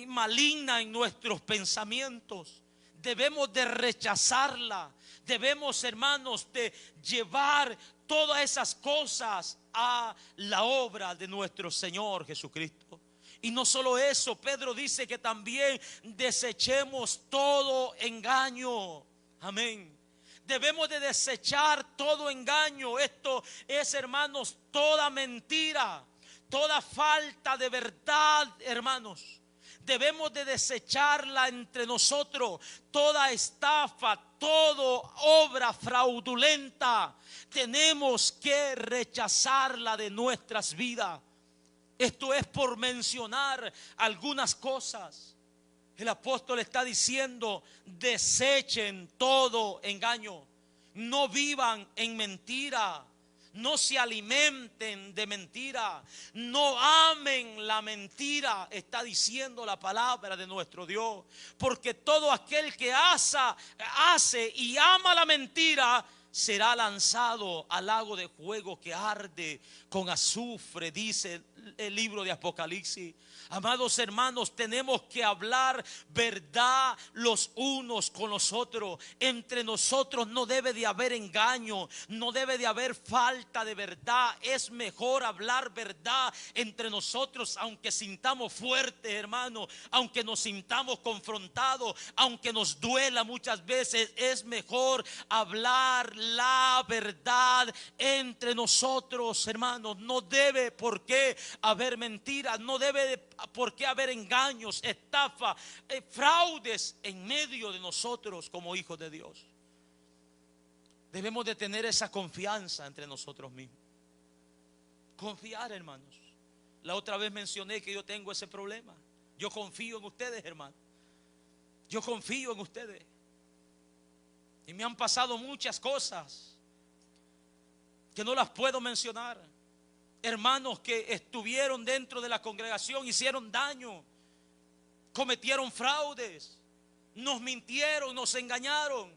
maligna en nuestros pensamientos. Debemos de rechazarla. Debemos, hermanos, de llevar todas esas cosas a la obra de nuestro Señor Jesucristo. Y no solo eso, Pedro dice que también desechemos todo engaño. Amén. Debemos de desechar todo engaño. Esto es, hermanos, toda mentira, toda falta de verdad, hermanos. Debemos de desecharla entre nosotros. Toda estafa, toda obra fraudulenta, tenemos que rechazarla de nuestras vidas. Esto es por mencionar algunas cosas. El apóstol está diciendo: desechen todo engaño. No vivan en mentira. No se alimenten de mentira. No amen la mentira, está diciendo la palabra de nuestro Dios. Porque todo aquel que hace y ama la mentira será lanzado al lago de fuego que arde con azufre, dice el libro de Apocalipsis. Amados hermanos, tenemos que hablar verdad los unos con los otros. Entre nosotros no debe de haber engaño, no debe de haber falta de verdad. Es mejor hablar verdad entre nosotros, aunque sintamos fuertes, hermanos, aunque nos sintamos confrontados, aunque nos duela muchas veces. Es mejor hablar la verdad entre nosotros, hermanos. No debe por qué haber mentiras, no debe por qué haber engaños, estafa, fraudes en medio de nosotros como hijos de Dios. Debemos de tener esa confianza entre nosotros mismos. Confiar, hermanos. La otra vez mencioné que yo tengo ese problema. Yo confío en ustedes, hermanos. Yo confío en ustedes. Y me han pasado muchas cosas que no las puedo mencionar. Hermanos que estuvieron dentro de la congregación, hicieron daño, cometieron fraudes, nos mintieron, nos engañaron.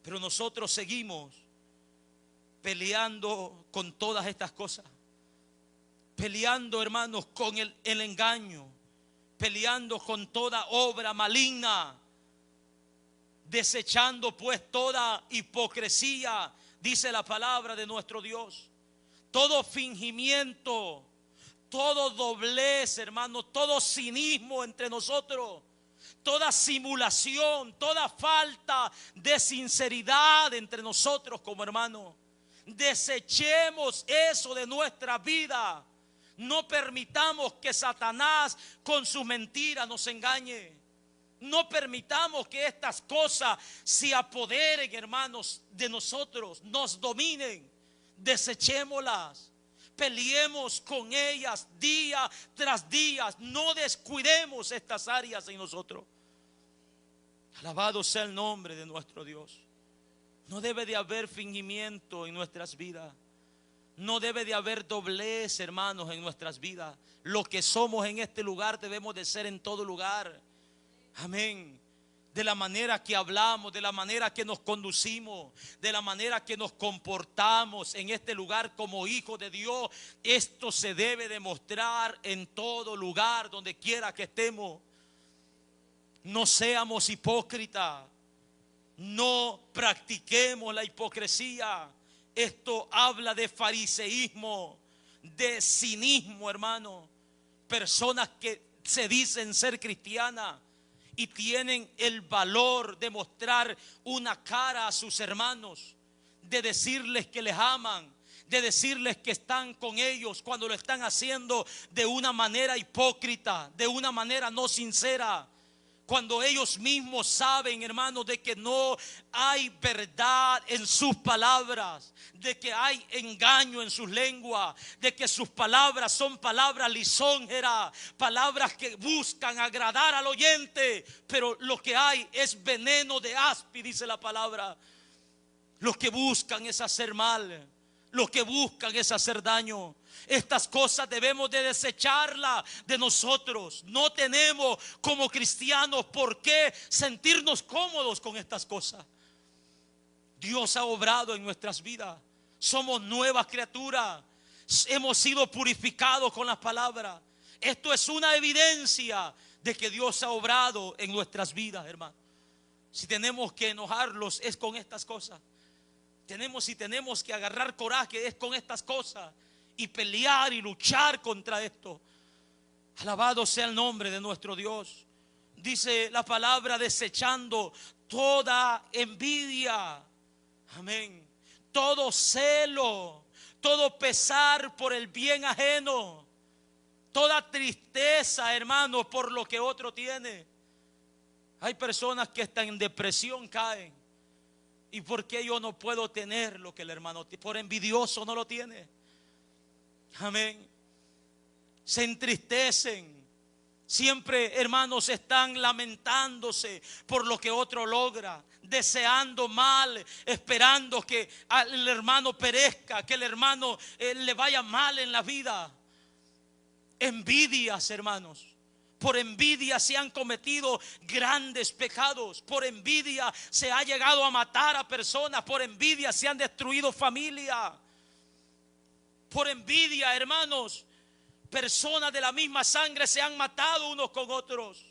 Pero nosotros seguimos peleando con todas estas cosas. Peleando, hermanos, con el engaño. Peleando con toda obra maligna. Desechando pues toda hipocresía, dice la palabra de nuestro Dios. Todo fingimiento, todo doblez, hermanos, todo cinismo entre nosotros. Toda simulación, toda falta de sinceridad entre nosotros como hermanos. Desechemos eso de nuestra vida. No permitamos que Satanás con su mentira nos engañe. No permitamos que estas cosas se apoderen, hermanos, de nosotros, nos dominen. Desechémoslas. Peleemos con ellas día tras día. No descuidemos estas áreas en nosotros. Alabado sea el nombre de nuestro Dios. No debe de haber fingimiento en nuestras vidas. No debe de haber doblez, hermanos, en nuestras vidas. Lo que somos en este lugar debemos de ser en todo lugar. Amén. De la manera que hablamos, de la manera que nos conducimos, de la manera que nos comportamos en este lugar como hijos de Dios. Esto se debe demostrar en todo lugar, donde quiera que estemos. No seamos hipócritas. No practiquemos la hipocresía. Esto habla de fariseísmo, de cinismo, hermano. Personas que se dicen ser cristianas y tienen el valor de mostrar una cara a sus hermanos, de decirles que les aman, de decirles que están con ellos, cuando lo están haciendo de una manera hipócrita, de una manera no sincera. Cuando ellos mismos saben, hermanos, de que no hay verdad en sus palabras, de que hay engaño en sus lenguas, de que sus palabras son palabras lisonjeras, palabras que buscan agradar al oyente, pero lo que hay es veneno de áspid, dice la palabra. Lo que buscan es hacer mal, lo que buscan es hacer daño. Estas cosas debemos de desecharlas de nosotros. No tenemos como cristianos por qué sentirnos cómodos con estas cosas. Dios ha obrado en nuestras vidas. Somos nuevas criaturas. Hemos sido purificados con las palabras. Esto es una evidencia de que Dios ha obrado en nuestras vidas, hermano. Si tenemos que enojarlos es con estas cosas. Si tenemos que agarrar coraje es con estas cosas. Y pelear y luchar contra esto. Alabado sea el nombre de nuestro Dios. Dice la palabra, desechando toda envidia. Amén. Todo celo, todo pesar por el bien ajeno, toda tristeza, hermano, por lo que otro tiene. Hay personas que están en depresión, caen. ¿Y por qué yo no puedo tener lo que el hermano tiene? Por envidioso no lo tiene. Amén. Se entristecen. Siempre, hermanos, están lamentándose por lo que otro logra, deseando mal, esperando que el hermano perezca, que el hermano le vaya mal en la vida. Envidias, hermanos. Por envidia se han cometido grandes pecados. Por envidia se ha llegado a matar a personas. Por envidia se han destruido familias. Por envidia, hermanos, personas de la misma sangre se han matado unos con otros.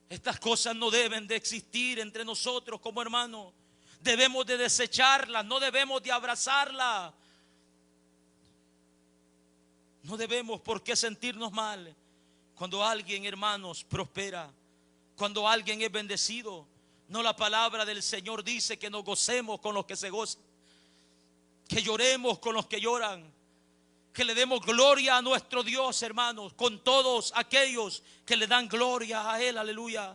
Estas cosas no deben de existir entre nosotros como hermanos. Debemos de desecharlas, no debemos de abrazarlas. No debemos por qué sentirnos mal cuando alguien, hermanos, prospera, cuando alguien es bendecido. No, la palabra del Señor dice que nos gocemos con los que se gozan, que lloremos con los que lloran, que le demos gloria a nuestro Dios, hermanos, con todos aquellos que le dan gloria a Él, aleluya.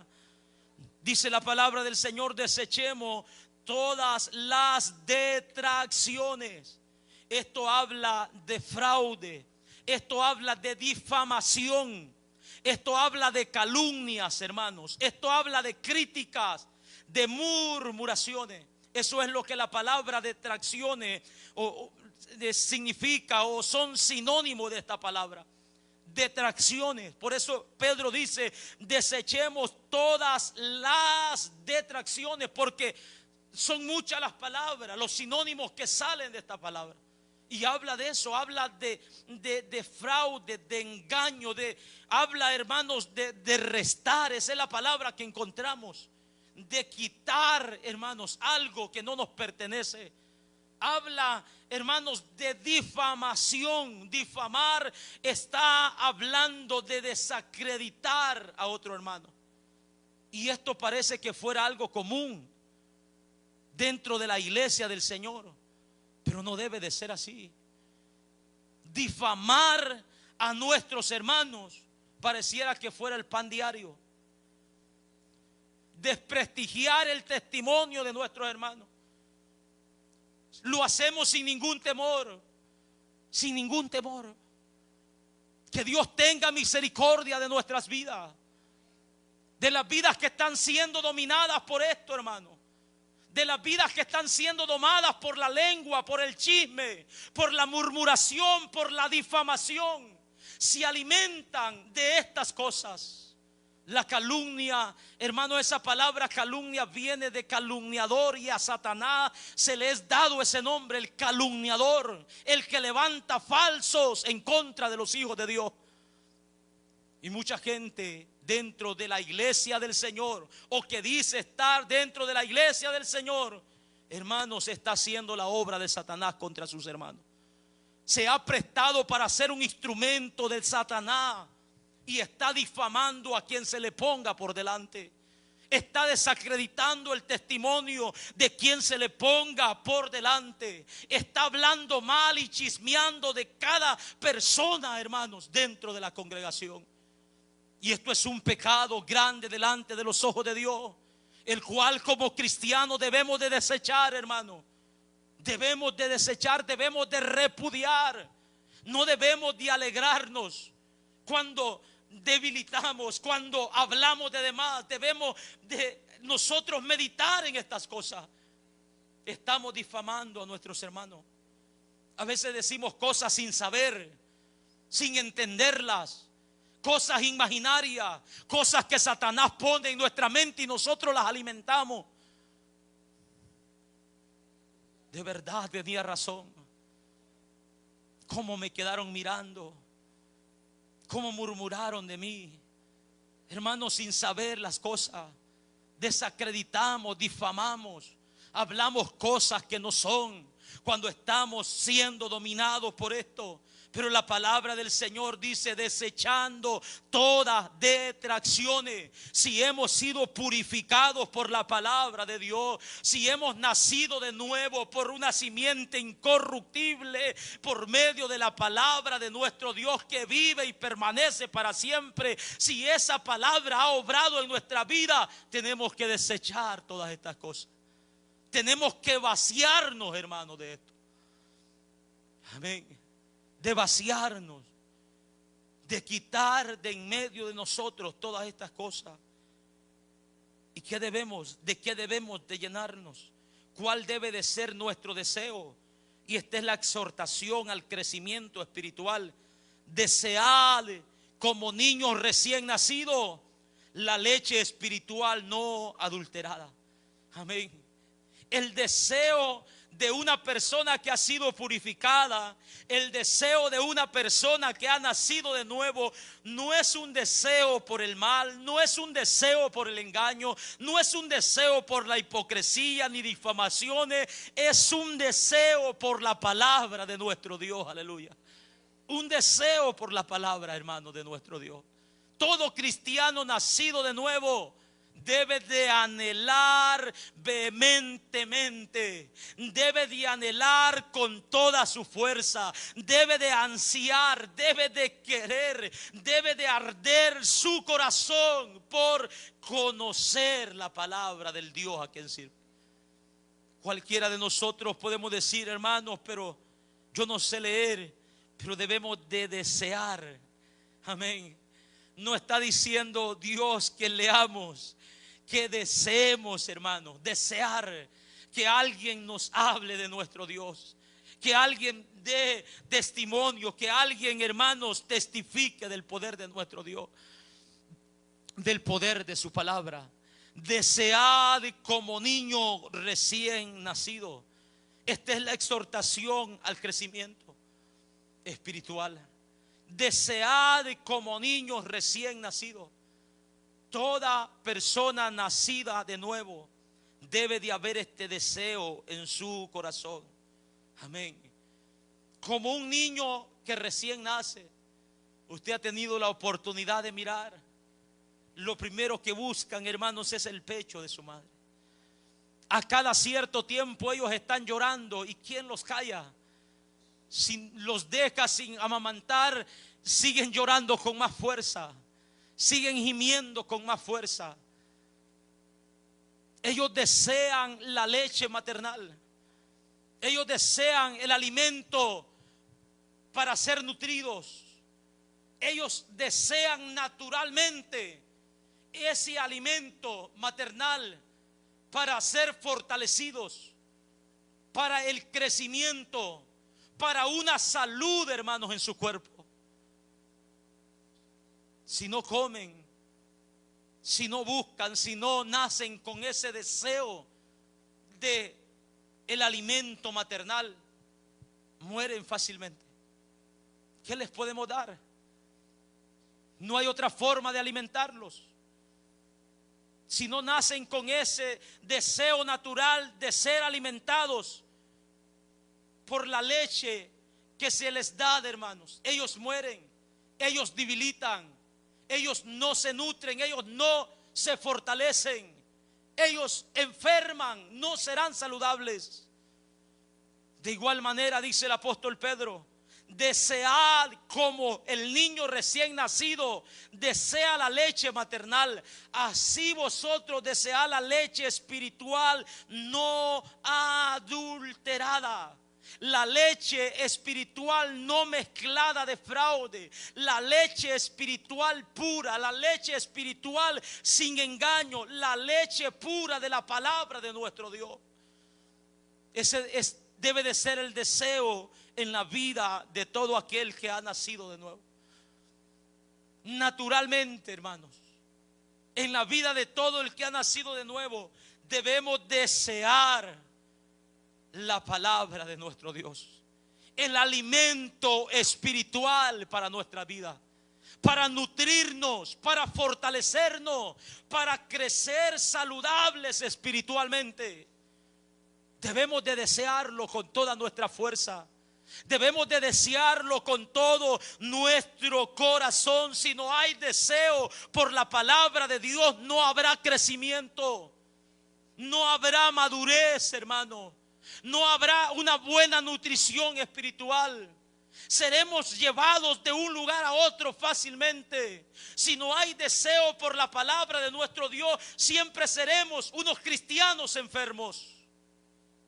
Dice la palabra del Señor, desechemos todas las detracciones. Esto habla de fraude, esto habla de difamación, Esto habla de calumnias, hermanos. Esto habla de críticas, de murmuraciones. Eso es lo que la palabra detracciones significa, o son sinónimos de esta palabra. Detracciones. Por eso Pedro dice: desechemos todas las detracciones, porque son muchas las palabras, los sinónimos que salen de esta palabra. Y habla de eso, habla de fraude, de engaño, habla, hermanos, de restar. Esa es la palabra que encontramos. De quitar, hermanos, algo que no nos pertenece. Habla, hermanos, de difamación. Difamar está hablando de desacreditar a otro hermano. Y esto parece que fuera algo común dentro de la iglesia del Señor, pero no debe de ser así. Difamar a nuestros hermanos pareciera que fuera el pan diario. Desprestigiar el testimonio de nuestros hermanos. Lo hacemos sin ningún temor. Sin ningún temor. Que Dios tenga misericordia de nuestras vidas. De las vidas que están siendo dominadas por esto, hermano. De las vidas que están siendo domadas por la lengua, por el chisme, por la murmuración, por la difamación. Se alimentan de estas cosas. La calumnia, hermano, esa palabra calumnia viene de calumniador, y a Satanás se le es dado ese nombre, el calumniador, el que levanta falsos en contra de los hijos de Dios. Y mucha gente dentro de la iglesia del Señor, o que dice estar dentro de la iglesia del Señor, hermanos, está haciendo la obra de Satanás contra sus hermanos. Se ha prestado para ser un instrumento de Satanás. Y está difamando a quien se le ponga por delante. Está desacreditando el testimonio de quien se le ponga por delante. Está hablando mal y chismeando de cada persona, hermanos, dentro de la congregación. Y esto es un pecado grande delante de los ojos de Dios, el cual como cristianos debemos de desechar, hermano. Debemos de desechar, debemos de repudiar. No debemos de alegrarnos cuando debilitamos, cuando hablamos de demás. Debemos de nosotros meditar en estas cosas. Estamos difamando a nuestros hermanos. A veces decimos cosas sin saber, sin entenderlas, cosas imaginarias, cosas que Satanás pone en nuestra mente y nosotros las alimentamos. De verdad tenía razón. Cómo me quedaron mirando, cómo murmuraron de mí, hermanos, sin saber las cosas. Desacreditamos, difamamos, hablamos cosas que no son, cuando estamos siendo dominados por esto. Pero la palabra del Señor dice: desechando todas detracciones. Si hemos sido purificados por la palabra de Dios, si hemos nacido de nuevo por una simiente incorruptible, por medio de la palabra de nuestro Dios que vive y permanece para siempre, si esa palabra ha obrado en nuestra vida, tenemos que desechar todas estas cosas. Tenemos que vaciarnos, hermanos, de esto. Amén. De vaciarnos, de quitar de en medio de nosotros todas estas cosas. ¿Y qué debemos? ¿De qué debemos de llenarnos? ¿Cuál debe de ser nuestro deseo? Y esta es la exhortación al crecimiento espiritual. Desead como niños recién nacidos la leche espiritual no adulterada. Amén. El deseo de una persona que ha sido purificada, el deseo de una persona que ha nacido de nuevo, no es un deseo por el mal, no es un deseo por el engaño, no es un deseo por la hipocresía ni difamaciones, es un deseo por la palabra de nuestro Dios. Aleluya. Un deseo por la palabra, hermano, de nuestro Dios. Todo cristiano nacido de nuevo debe de anhelar vehementemente, debe de anhelar con toda su fuerza, debe de ansiar, debe de querer, debe de arder su corazón por conocer la palabra del Dios a quien sirve. Cualquiera de nosotros podemos decir: hermanos, pero yo no sé leer. Pero debemos de desear, amén, No está diciendo Dios que leamos, que deseemos, hermanos, desear que alguien nos hable de nuestro Dios, que alguien dé testimonio, que alguien, hermanos, testifique del poder de nuestro Dios, del poder de su palabra. Desead como niño recién nacido. Esta es la exhortación al crecimiento espiritual. Desead como niños recién nacidos. Toda persona nacida de nuevo debe de haber este deseo en su corazón. Amén. Como un niño que recién nace, usted ha tenido la oportunidad de mirar. Lo primero que buscan, hermanos, es el pecho de su madre. A cada cierto tiempo ellos están llorando. ¿Y quién los calla? Si los deja sin amamantar, siguen llorando con más fuerza, siguen gimiendo con más fuerza. Ellos desean la leche maternal. Ellos desean el alimento para ser nutridos. Ellos desean naturalmente ese alimento maternal para ser fortalecidos, para el crecimiento, para una salud, hermanos, en su cuerpo. Si no comen, si no buscan, si no nacen con ese deseo de el alimento maternal, mueren fácilmente. ¿Qué les podemos dar? No hay otra forma de alimentarlos. Si no nacen con ese deseo natural de ser alimentados por la leche que se les da, hermanos, ellos mueren, ellos debilitan, ellos no se nutren, ellos no se fortalecen, ellos enferman, no serán saludables. De igual manera dice el apóstol Pedro: desead como el niño recién nacido desea la leche maternal, así vosotros desead la leche espiritual no adulterada. La leche espiritual no mezclada de fraude, la leche espiritual pura, la leche espiritual sin engaño, la leche pura de la palabra de nuestro Dios. Ese debe de ser el deseo en la vida de todo aquel que ha nacido de nuevo. Naturalmente, hermanos, en la vida de todo el que ha nacido de nuevo, debemos desear la palabra de nuestro Dios, el alimento espiritual para nuestra vida, para nutrirnos, para fortalecernos, para crecer saludables espiritualmente. Debemos de desearlo con toda nuestra fuerza. Debemos de desearlo con todo nuestro corazón. Si no hay deseo por la palabra de Dios, no habrá crecimiento, no habrá madurez, hermano. No habrá una buena nutrición espiritual. Seremos llevados de un lugar a otro fácilmente. Si no hay deseo por la palabra de nuestro Dios, siempre seremos unos cristianos enfermos,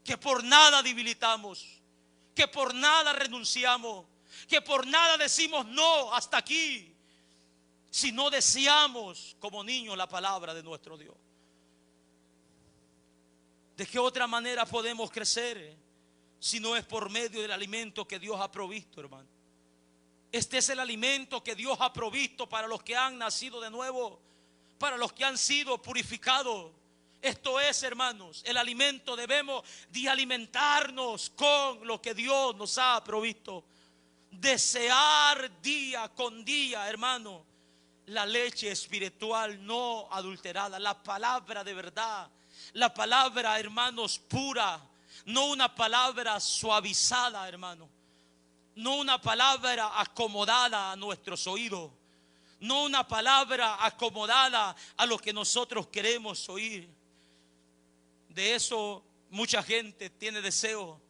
que por nada debilitamos, que por nada renunciamos, que por nada decimos no, hasta aquí, si no deseamos como niños la palabra de nuestro Dios. ¿De qué otra manera podemos crecer si no es por medio del alimento que Dios ha provisto, hermano? Este es el alimento que Dios ha provisto para los que han nacido de nuevo, para los que han sido purificados. Esto es, hermanos, el alimento. Debemos de alimentarnos con lo que Dios nos ha provisto. Desear día con día, hermano, la leche espiritual no adulterada, la palabra de verdad. La palabra, hermanos, pura, no una palabra suavizada, hermano, no una palabra acomodada a nuestros oídos, no una palabra acomodada a lo que nosotros queremos oír. De eso mucha gente tiene deseo,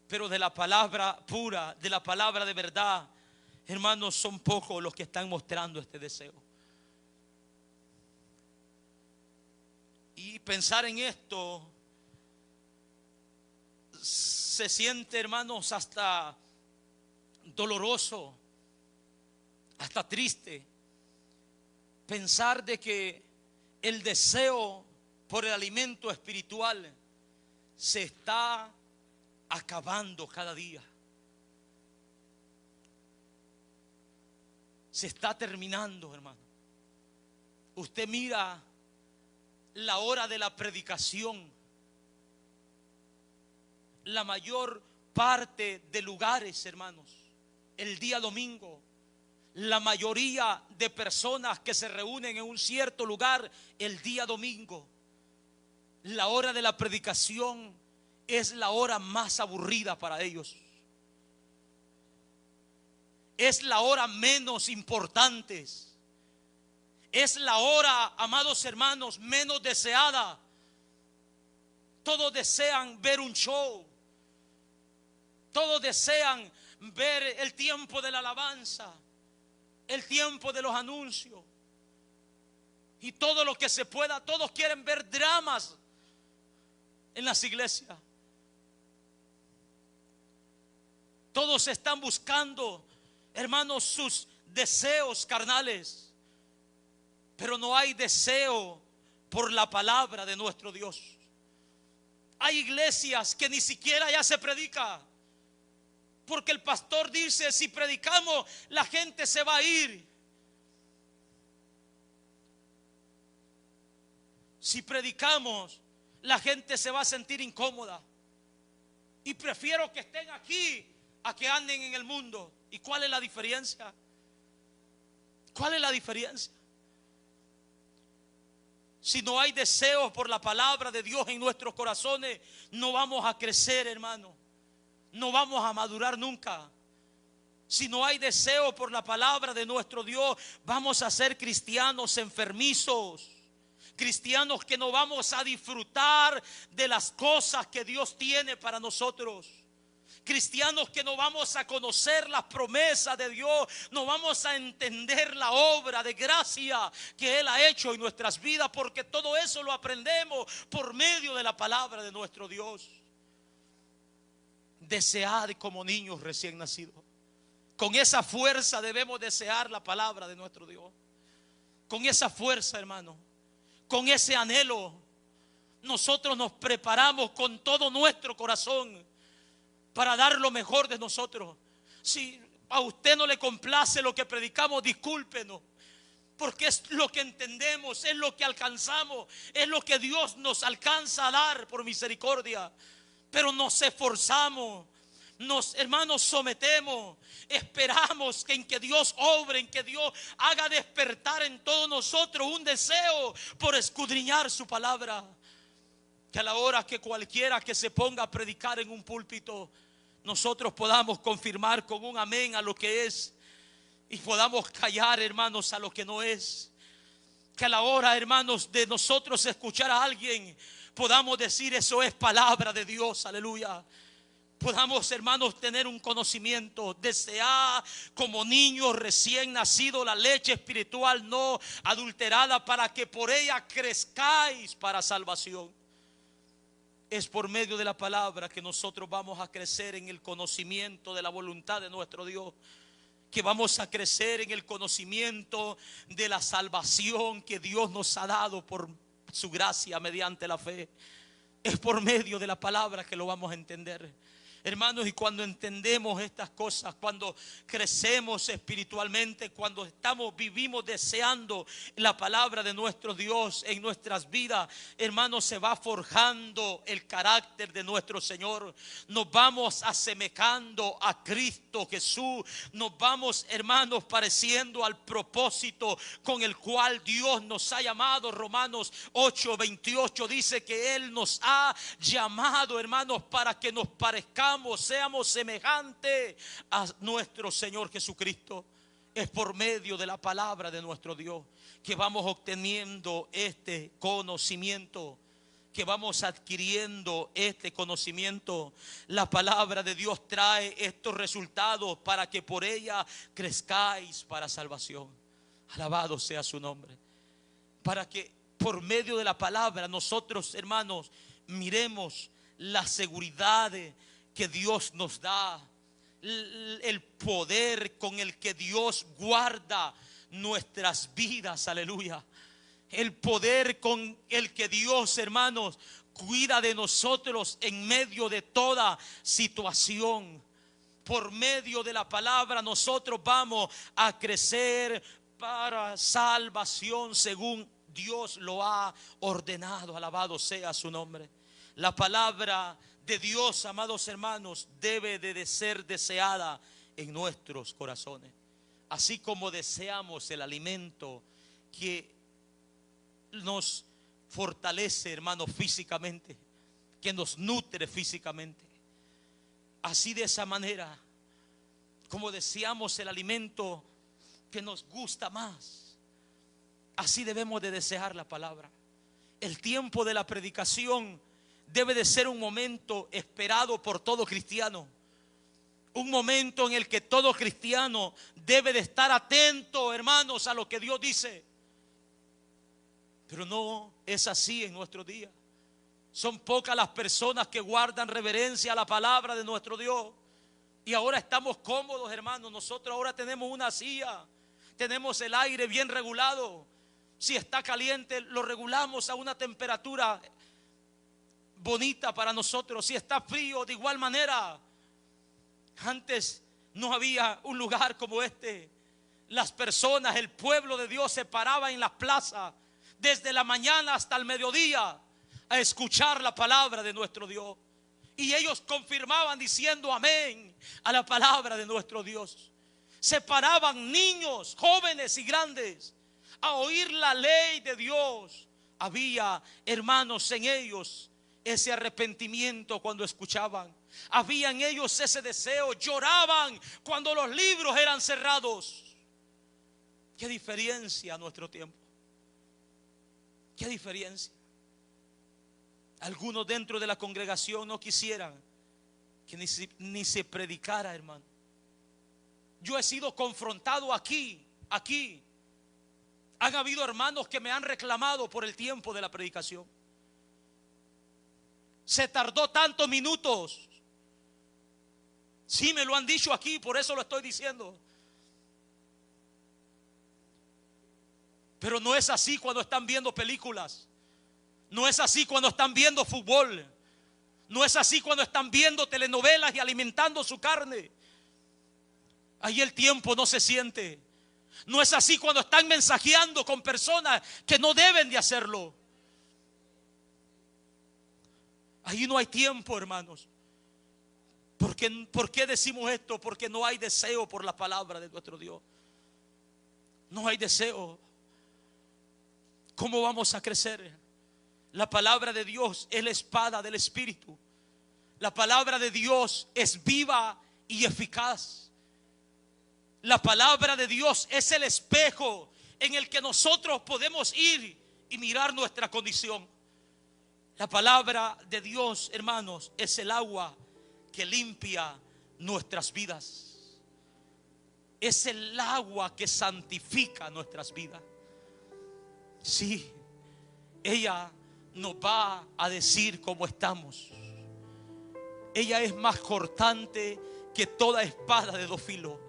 pero de la palabra pura, de la palabra de verdad, hermanos, son pocos los que están mostrando este deseo. Y pensar en esto se siente, hermanos, hasta doloroso, hasta triste, pensar de que el deseo por el alimento espiritual se está acabando cada día. Se está terminando, hermano. Usted mira la hora de la predicación. La mayor parte de lugares, hermanos, el día domingo, la mayoría de personas que se reúnen en un cierto lugar el día domingo, la hora de la predicación es la hora más aburrida para ellos. Es la hora menos importante. Es la hora, amados hermanos, menos deseada. Todos desean ver un show. Todos desean ver el tiempo de la alabanza, el tiempo de los anuncios y todo lo que se pueda. Todos quieren ver dramas en las iglesias. Todos están buscando, hermanos, sus deseos carnales, pero no hay deseo por la palabra de nuestro Dios. Hay iglesias que ni siquiera ya se predica, porque el pastor dice: si predicamos, la gente se va a ir. Si predicamos, la gente se va a sentir incómoda. Y prefiero que estén aquí a que anden en el mundo. ¿Y cuál es la diferencia? ¿Cuál es la diferencia? Si no hay deseo por la palabra de Dios en nuestros corazones, no vamos a crecer, hermano. No vamos a madurar nunca. Si no hay deseo por la palabra de nuestro Dios, vamos a ser cristianos enfermizos. Cristianos que no vamos a disfrutar de las cosas que Dios tiene para nosotros. Cristianos que no vamos a conocer las promesas de Dios. No vamos a entender la obra de gracia que Él ha hecho en nuestras vidas, porque todo eso lo aprendemos por medio de la palabra de nuestro Dios. Desead como niños recién nacidos. Con esa fuerza debemos desear la palabra de nuestro Dios. Con esa fuerza, hermano, con ese anhelo, nosotros nos preparamos con todo nuestro corazón para dar lo mejor de nosotros. Si a usted no le complace lo que predicamos, discúlpenos, porque es lo que entendemos, es lo que alcanzamos, es lo que Dios nos alcanza a dar por misericordia. Pero nos esforzamos, nos, hermanos, sometemos, esperamos en que Dios obre, en que Dios haga despertar en todos nosotros un deseo por escudriñar su palabra. Que a la hora que cualquiera que se ponga a predicar en un púlpito, nosotros podamos confirmar con un amén a lo que es, y podamos callar, hermanos, a lo que no es. Que a la hora, hermanos, de nosotros escuchar a alguien, podamos decir: eso es palabra de Dios, aleluya. Podamos, hermanos, tener un conocimiento, desear como niños recién nacidos la leche espiritual no adulterada, para que por ella crezcáis para salvación. Es por medio de la palabra que nosotros vamos a crecer en el conocimiento de la voluntad de nuestro Dios, que vamos a crecer en el conocimiento de la salvación que Dios nos ha dado por su gracia mediante la fe. Es por medio de la palabra que lo vamos a entender, hermanos. Y cuando entendemos estas cosas, cuando crecemos espiritualmente, cuando vivimos deseando la palabra de nuestro Dios en nuestras vidas, hermanos, se va forjando el carácter de nuestro Señor. Nos vamos asemejando a Cristo Jesús. Nos vamos, hermanos, pareciendo al propósito con el cual Dios nos ha llamado. Romanos 8:28 dice que Él nos ha llamado, hermanos, para que nos parezcamos, seamos semejantes a nuestro Señor Jesucristo. Es por medio de la palabra de nuestro Dios que vamos obteniendo este conocimiento, que vamos adquiriendo este conocimiento. La palabra de Dios trae estos resultados para que por ella crezcáis para salvación. Alabado sea su nombre. Para que por medio de la palabra nosotros, hermanos, miremos la seguridad que Dios nos da, el poder con el que Dios guarda nuestras vidas, aleluya. El poder con el que Dios, hermanos, cuida de nosotros en medio de toda situación. Por medio de la palabra nosotros vamos a crecer para salvación según Dios lo ha ordenado. Alabado sea su nombre. La palabra de Dios, amados hermanos, debe de ser deseada en nuestros corazones. Así como deseamos el alimento que nos fortalece, hermanos, físicamente, que nos nutre físicamente. Así, de esa manera, como deseamos el alimento que nos gusta más, así debemos de desear la palabra. El tiempo de la predicación debe de ser un momento esperado por todo cristiano. Un momento en el que todo cristiano debe de estar atento, hermanos, a lo que Dios dice. Pero no es así en nuestro día. Son pocas las personas que guardan reverencia a la palabra de nuestro Dios. Y ahora estamos cómodos, hermanos. Nosotros ahora tenemos una silla, tenemos el aire bien regulado. Si está caliente, lo regulamos a una temperatura bonita para nosotros. Si está frío, de igual manera. Antes no había un lugar como este. Las personas, el pueblo de Dios se paraba en las plazas desde la mañana hasta el mediodía a escuchar la palabra de nuestro Dios. Y ellos confirmaban diciendo amén a la palabra de nuestro Dios. Se paraban niños, jóvenes y grandes a oír la ley de Dios. Había, hermanos, en ellos ese arrepentimiento cuando escuchaban. Había en ellos ese deseo. Lloraban cuando los libros eran cerrados. ¿Qué diferencia a nuestro tiempo? ¿Qué diferencia? Algunos dentro de la congregación no quisieran que ni se predicara, hermano. Yo he sido confrontado aquí. Han habido hermanos que me han reclamado por el tiempo de la predicación. Se tardó tantos minutos. Sí, me lo han dicho aquí, por eso lo estoy diciendo. Pero no es así cuando están viendo películas. No es así cuando están viendo fútbol. No es así cuando están viendo telenovelas y alimentando su carne. Ahí el tiempo no se siente. No es así cuando están mensajeando con personas que no deben de hacerlo. Ahí no hay tiempo, hermanos. ¿Por qué decimos esto? Porque no hay deseo por la palabra de nuestro Dios. No hay deseo. ¿Cómo vamos a crecer? La palabra de Dios es la espada del Espíritu. La palabra de Dios es viva y eficaz. La palabra de Dios es el espejo en el que nosotros podemos ir y mirar nuestra condición. La palabra de Dios, hermanos, es el agua que limpia nuestras vidas. Es el agua que santifica nuestras vidas. Sí, ella nos va a decir cómo estamos. Ella es más cortante que toda espada de dos filos,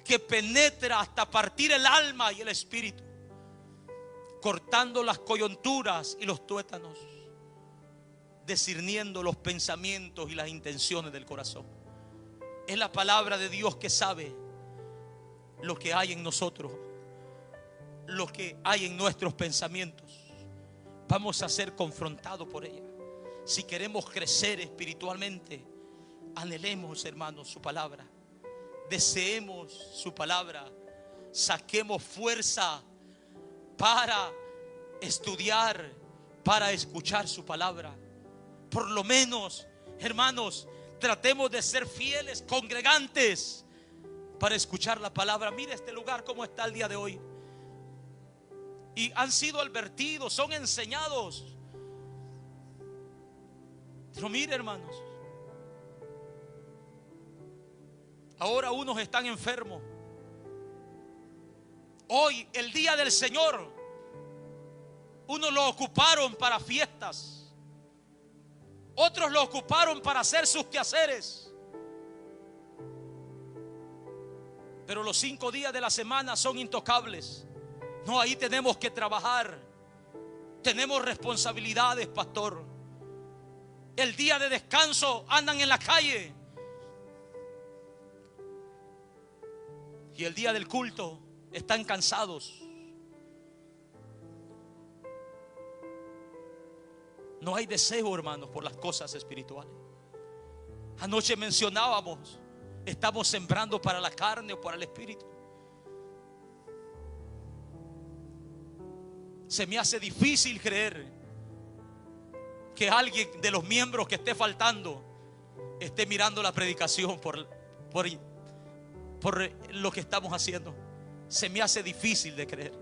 que penetra hasta partir el alma y el espíritu, cortando las coyunturas y los tuétanos, discerniendo los pensamientos y las intenciones del corazón. Es la palabra de Dios que sabe lo que hay en nosotros, lo que hay en nuestros pensamientos. Vamos a ser confrontados por ella. Si queremos crecer espiritualmente, anhelemos, hermanos, su palabra. Deseemos su palabra. Saquemos fuerza para estudiar, para escuchar su palabra. Por lo menos, hermanos, tratemos de ser fieles congregantes para escuchar la palabra. Mira este lugar cómo está el día de hoy. Y han sido advertidos, son enseñados. Pero mire, hermanos, ahora unos están enfermos. Hoy, el día del Señor, unos lo ocuparon para fiestas, otros lo ocuparon para hacer sus quehaceres. pero los 5 días de la semana son intocables. No, ahí tenemos que trabajar. Tenemos responsabilidades, pastor. El día de descanso andan en la calle. Y el día del culto están cansados. No hay deseo, hermanos, por las cosas espirituales. Anoche mencionábamos, estamos sembrando para la carne o para el espíritu. Se me hace difícil creer que alguien de los miembros que esté faltando esté mirando la predicación por lo que estamos haciendo. Se me hace difícil de creer.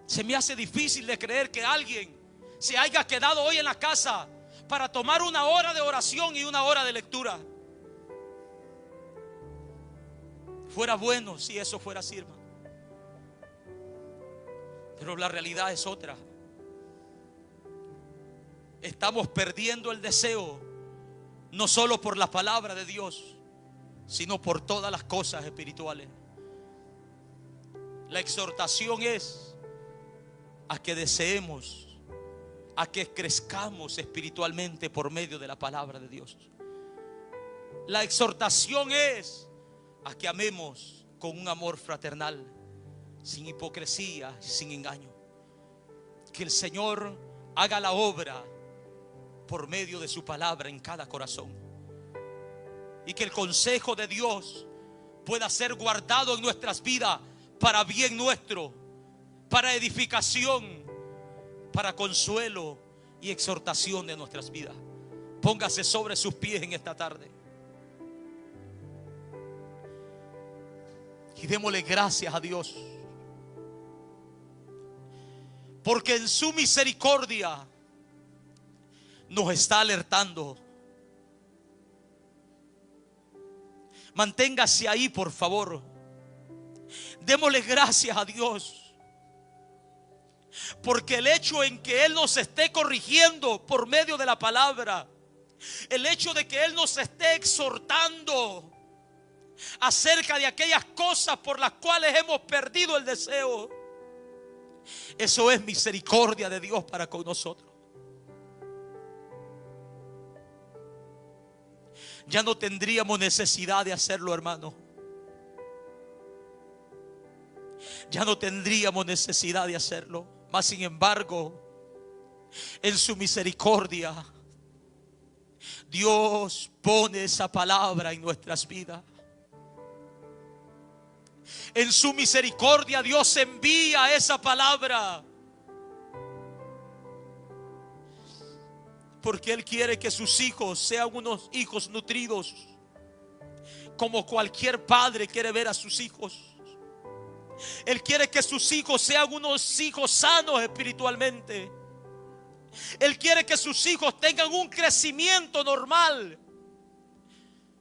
Se me hace difícil de creer que alguien se haya quedado hoy en la casa para tomar una hora de oración y una hora de lectura. Fuera bueno si eso fuera así, hermano. Pero la realidad es otra. Estamos perdiendo el deseo, no solo por la palabra de Dios, sino por todas las cosas espirituales. La exhortación es a que deseemos, a que crezcamos espiritualmente por medio de la palabra de Dios. La exhortación es a que amemos con un amor fraternal, sin hipocresía, sin engaño. Que el Señor haga la obra por medio de su palabra en cada corazón, y que el consejo de Dios pueda ser guardado en nuestras vidas para bien nuestro, para edificación, para consuelo y exhortación de nuestras vidas. Póngase sobre sus pies en esta tarde y démosle gracias a Dios, porque en su misericordia nos está alertando. Manténgase ahí, por favor. Démosle gracias a Dios, porque el hecho en que Él nos esté corrigiendo por medio de la palabra, el hecho de que Él nos esté exhortando acerca de aquellas cosas por las cuales hemos perdido el deseo, eso es misericordia de Dios para con nosotros. Ya no tendríamos necesidad de hacerlo, hermano. Ya no tendríamos necesidad de hacerlo. Mas sin embargo, en su misericordia, Dios pone esa palabra en nuestras vidas. En su misericordia Dios envía esa palabra, porque Él quiere que sus hijos sean unos hijos nutridos, como cualquier padre quiere ver a sus hijos. Él quiere que sus hijos sean unos hijos sanos espiritualmente. Él quiere que sus hijos tengan un crecimiento normal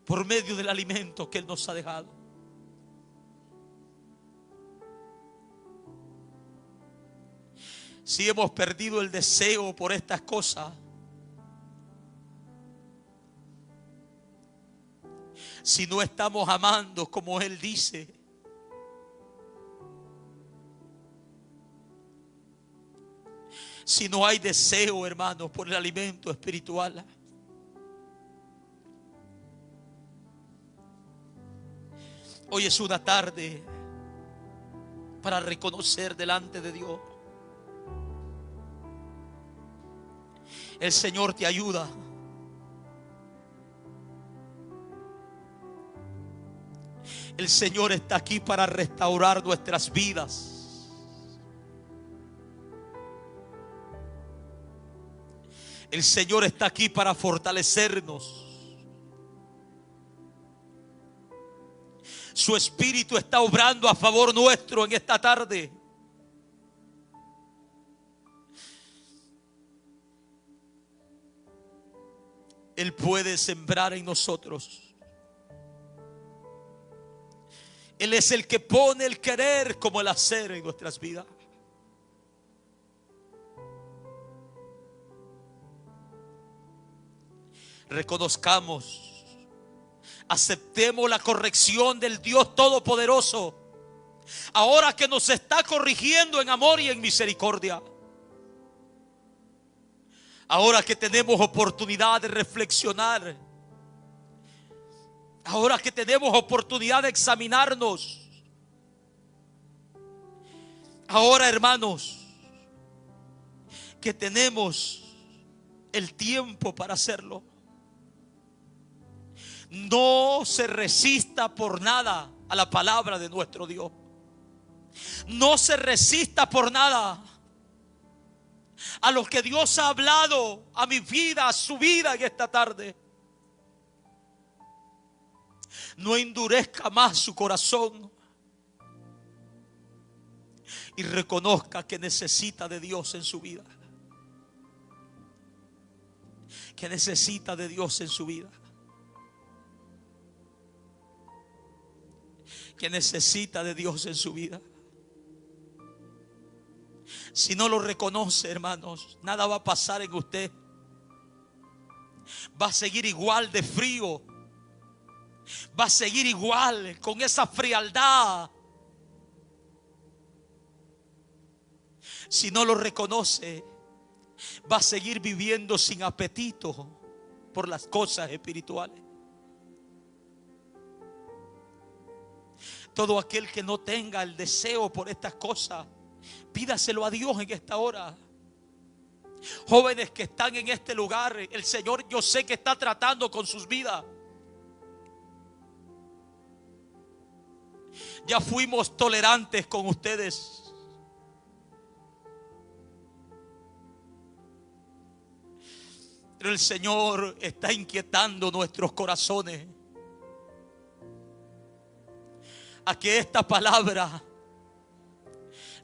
por medio del alimento que Él nos ha dejado. Si hemos perdido el deseo por estas cosas, si no estamos amando como Él dice, si no hay deseo, hermanos, por el alimento espiritual, hoy es una tarde para reconocer delante de Dios. El Señor te ayuda. El Señor está aquí para restaurar nuestras vidas. El Señor está aquí para fortalecernos. Su Espíritu está obrando a favor nuestro en esta tarde. Él puede sembrar en nosotros. Él es el que pone el querer como el hacer en nuestras vidas. Reconozcamos Aceptemos la corrección del Dios Todopoderoso, ahora que nos está corrigiendo en amor y en misericordia. Ahora que tenemos oportunidad de reflexionar, ahora que tenemos oportunidad de examinarnos, ahora, hermanos, que tenemos el tiempo para hacerlo, no se resista por nada a la palabra de nuestro Dios. No se resista por nada a lo que Dios ha hablado a mi vida, a su vida en esta tarde. No endurezca más su corazón y reconozca que necesita de Dios en su vida. Que necesita de Dios en su vida. Que necesita de Dios en su vida. Si no lo reconoce, hermanos, nada va a pasar en usted. Va a seguir igual de frío. Va a seguir igual con esa frialdad. Si no lo reconoce, va a seguir viviendo sin apetito por las cosas espirituales. Todo aquel que no tenga el deseo por estas cosas, pídaselo a Dios en esta hora. Jóvenes que están en este lugar, el Señor yo sé que está tratando con sus vidas. Ya fuimos tolerantes con ustedes. Pero el Señor está inquietando nuestros corazones a que esta palabra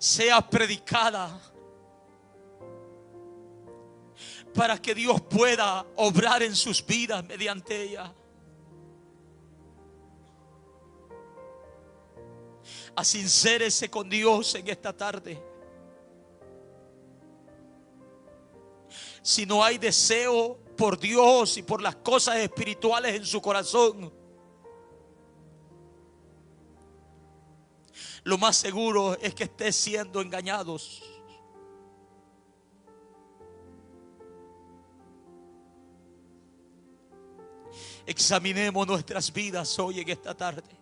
sea predicada para que Dios pueda obrar en sus vidas mediante ella. Asincérese con Dios en esta tarde. Si no hay deseo por Dios y por las cosas espirituales en su corazón, lo más seguro es que esté siendo engañados. Examinemos nuestras vidas hoy en esta tarde.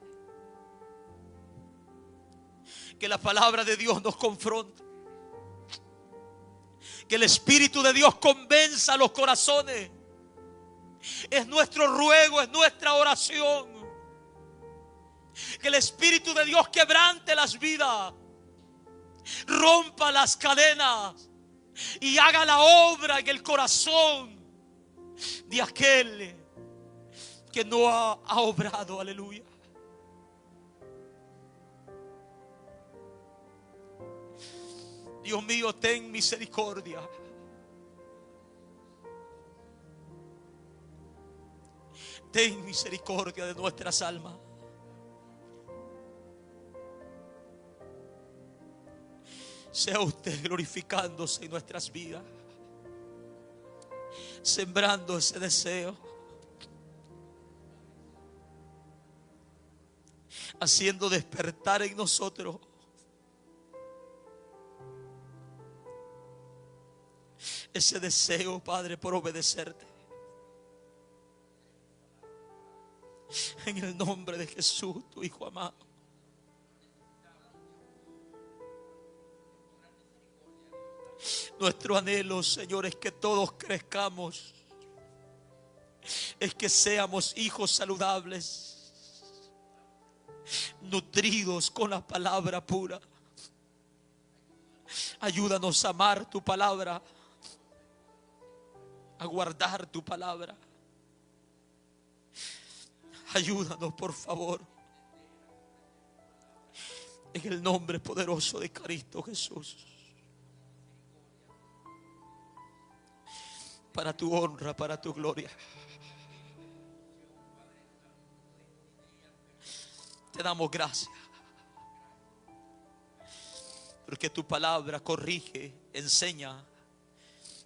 Que la palabra de Dios nos confronte. Que el Espíritu de Dios convenza los corazones. Es nuestro ruego, es nuestra oración. Que el Espíritu de Dios quebrante las vidas, rompa las cadenas y haga la obra en el corazón de aquel que no ha obrado. Aleluya. Dios mío, ten misericordia. Ten misericordia de nuestras almas. Sea usted glorificándose en nuestras vidas, sembrando ese deseo, haciendo despertar en nosotros ese deseo, Padre, por obedecerte. En el nombre de Jesús, tu Hijo amado. Nuestro anhelo, Señor, es que todos crezcamos, es que seamos hijos saludables, nutridos con la palabra pura. Ayúdanos a amar tu palabra, a guardar tu palabra. Ayúdanos, por favor, en el nombre poderoso de Cristo Jesús. Para tu honra, para tu gloria. Te damos gracias, porque tu palabra corrige, enseña,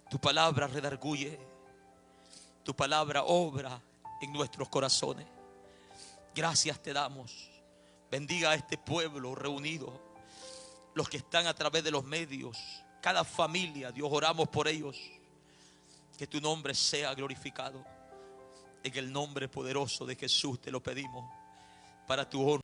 tu palabra redarguye, tu palabra obra en nuestros corazones. Gracias te damos. Bendiga a este pueblo reunido, los que están a través de los medios, cada familia. Dios, oramos por ellos. Que tu nombre sea glorificado. En el nombre poderoso de Jesús te lo pedimos, para tu honra.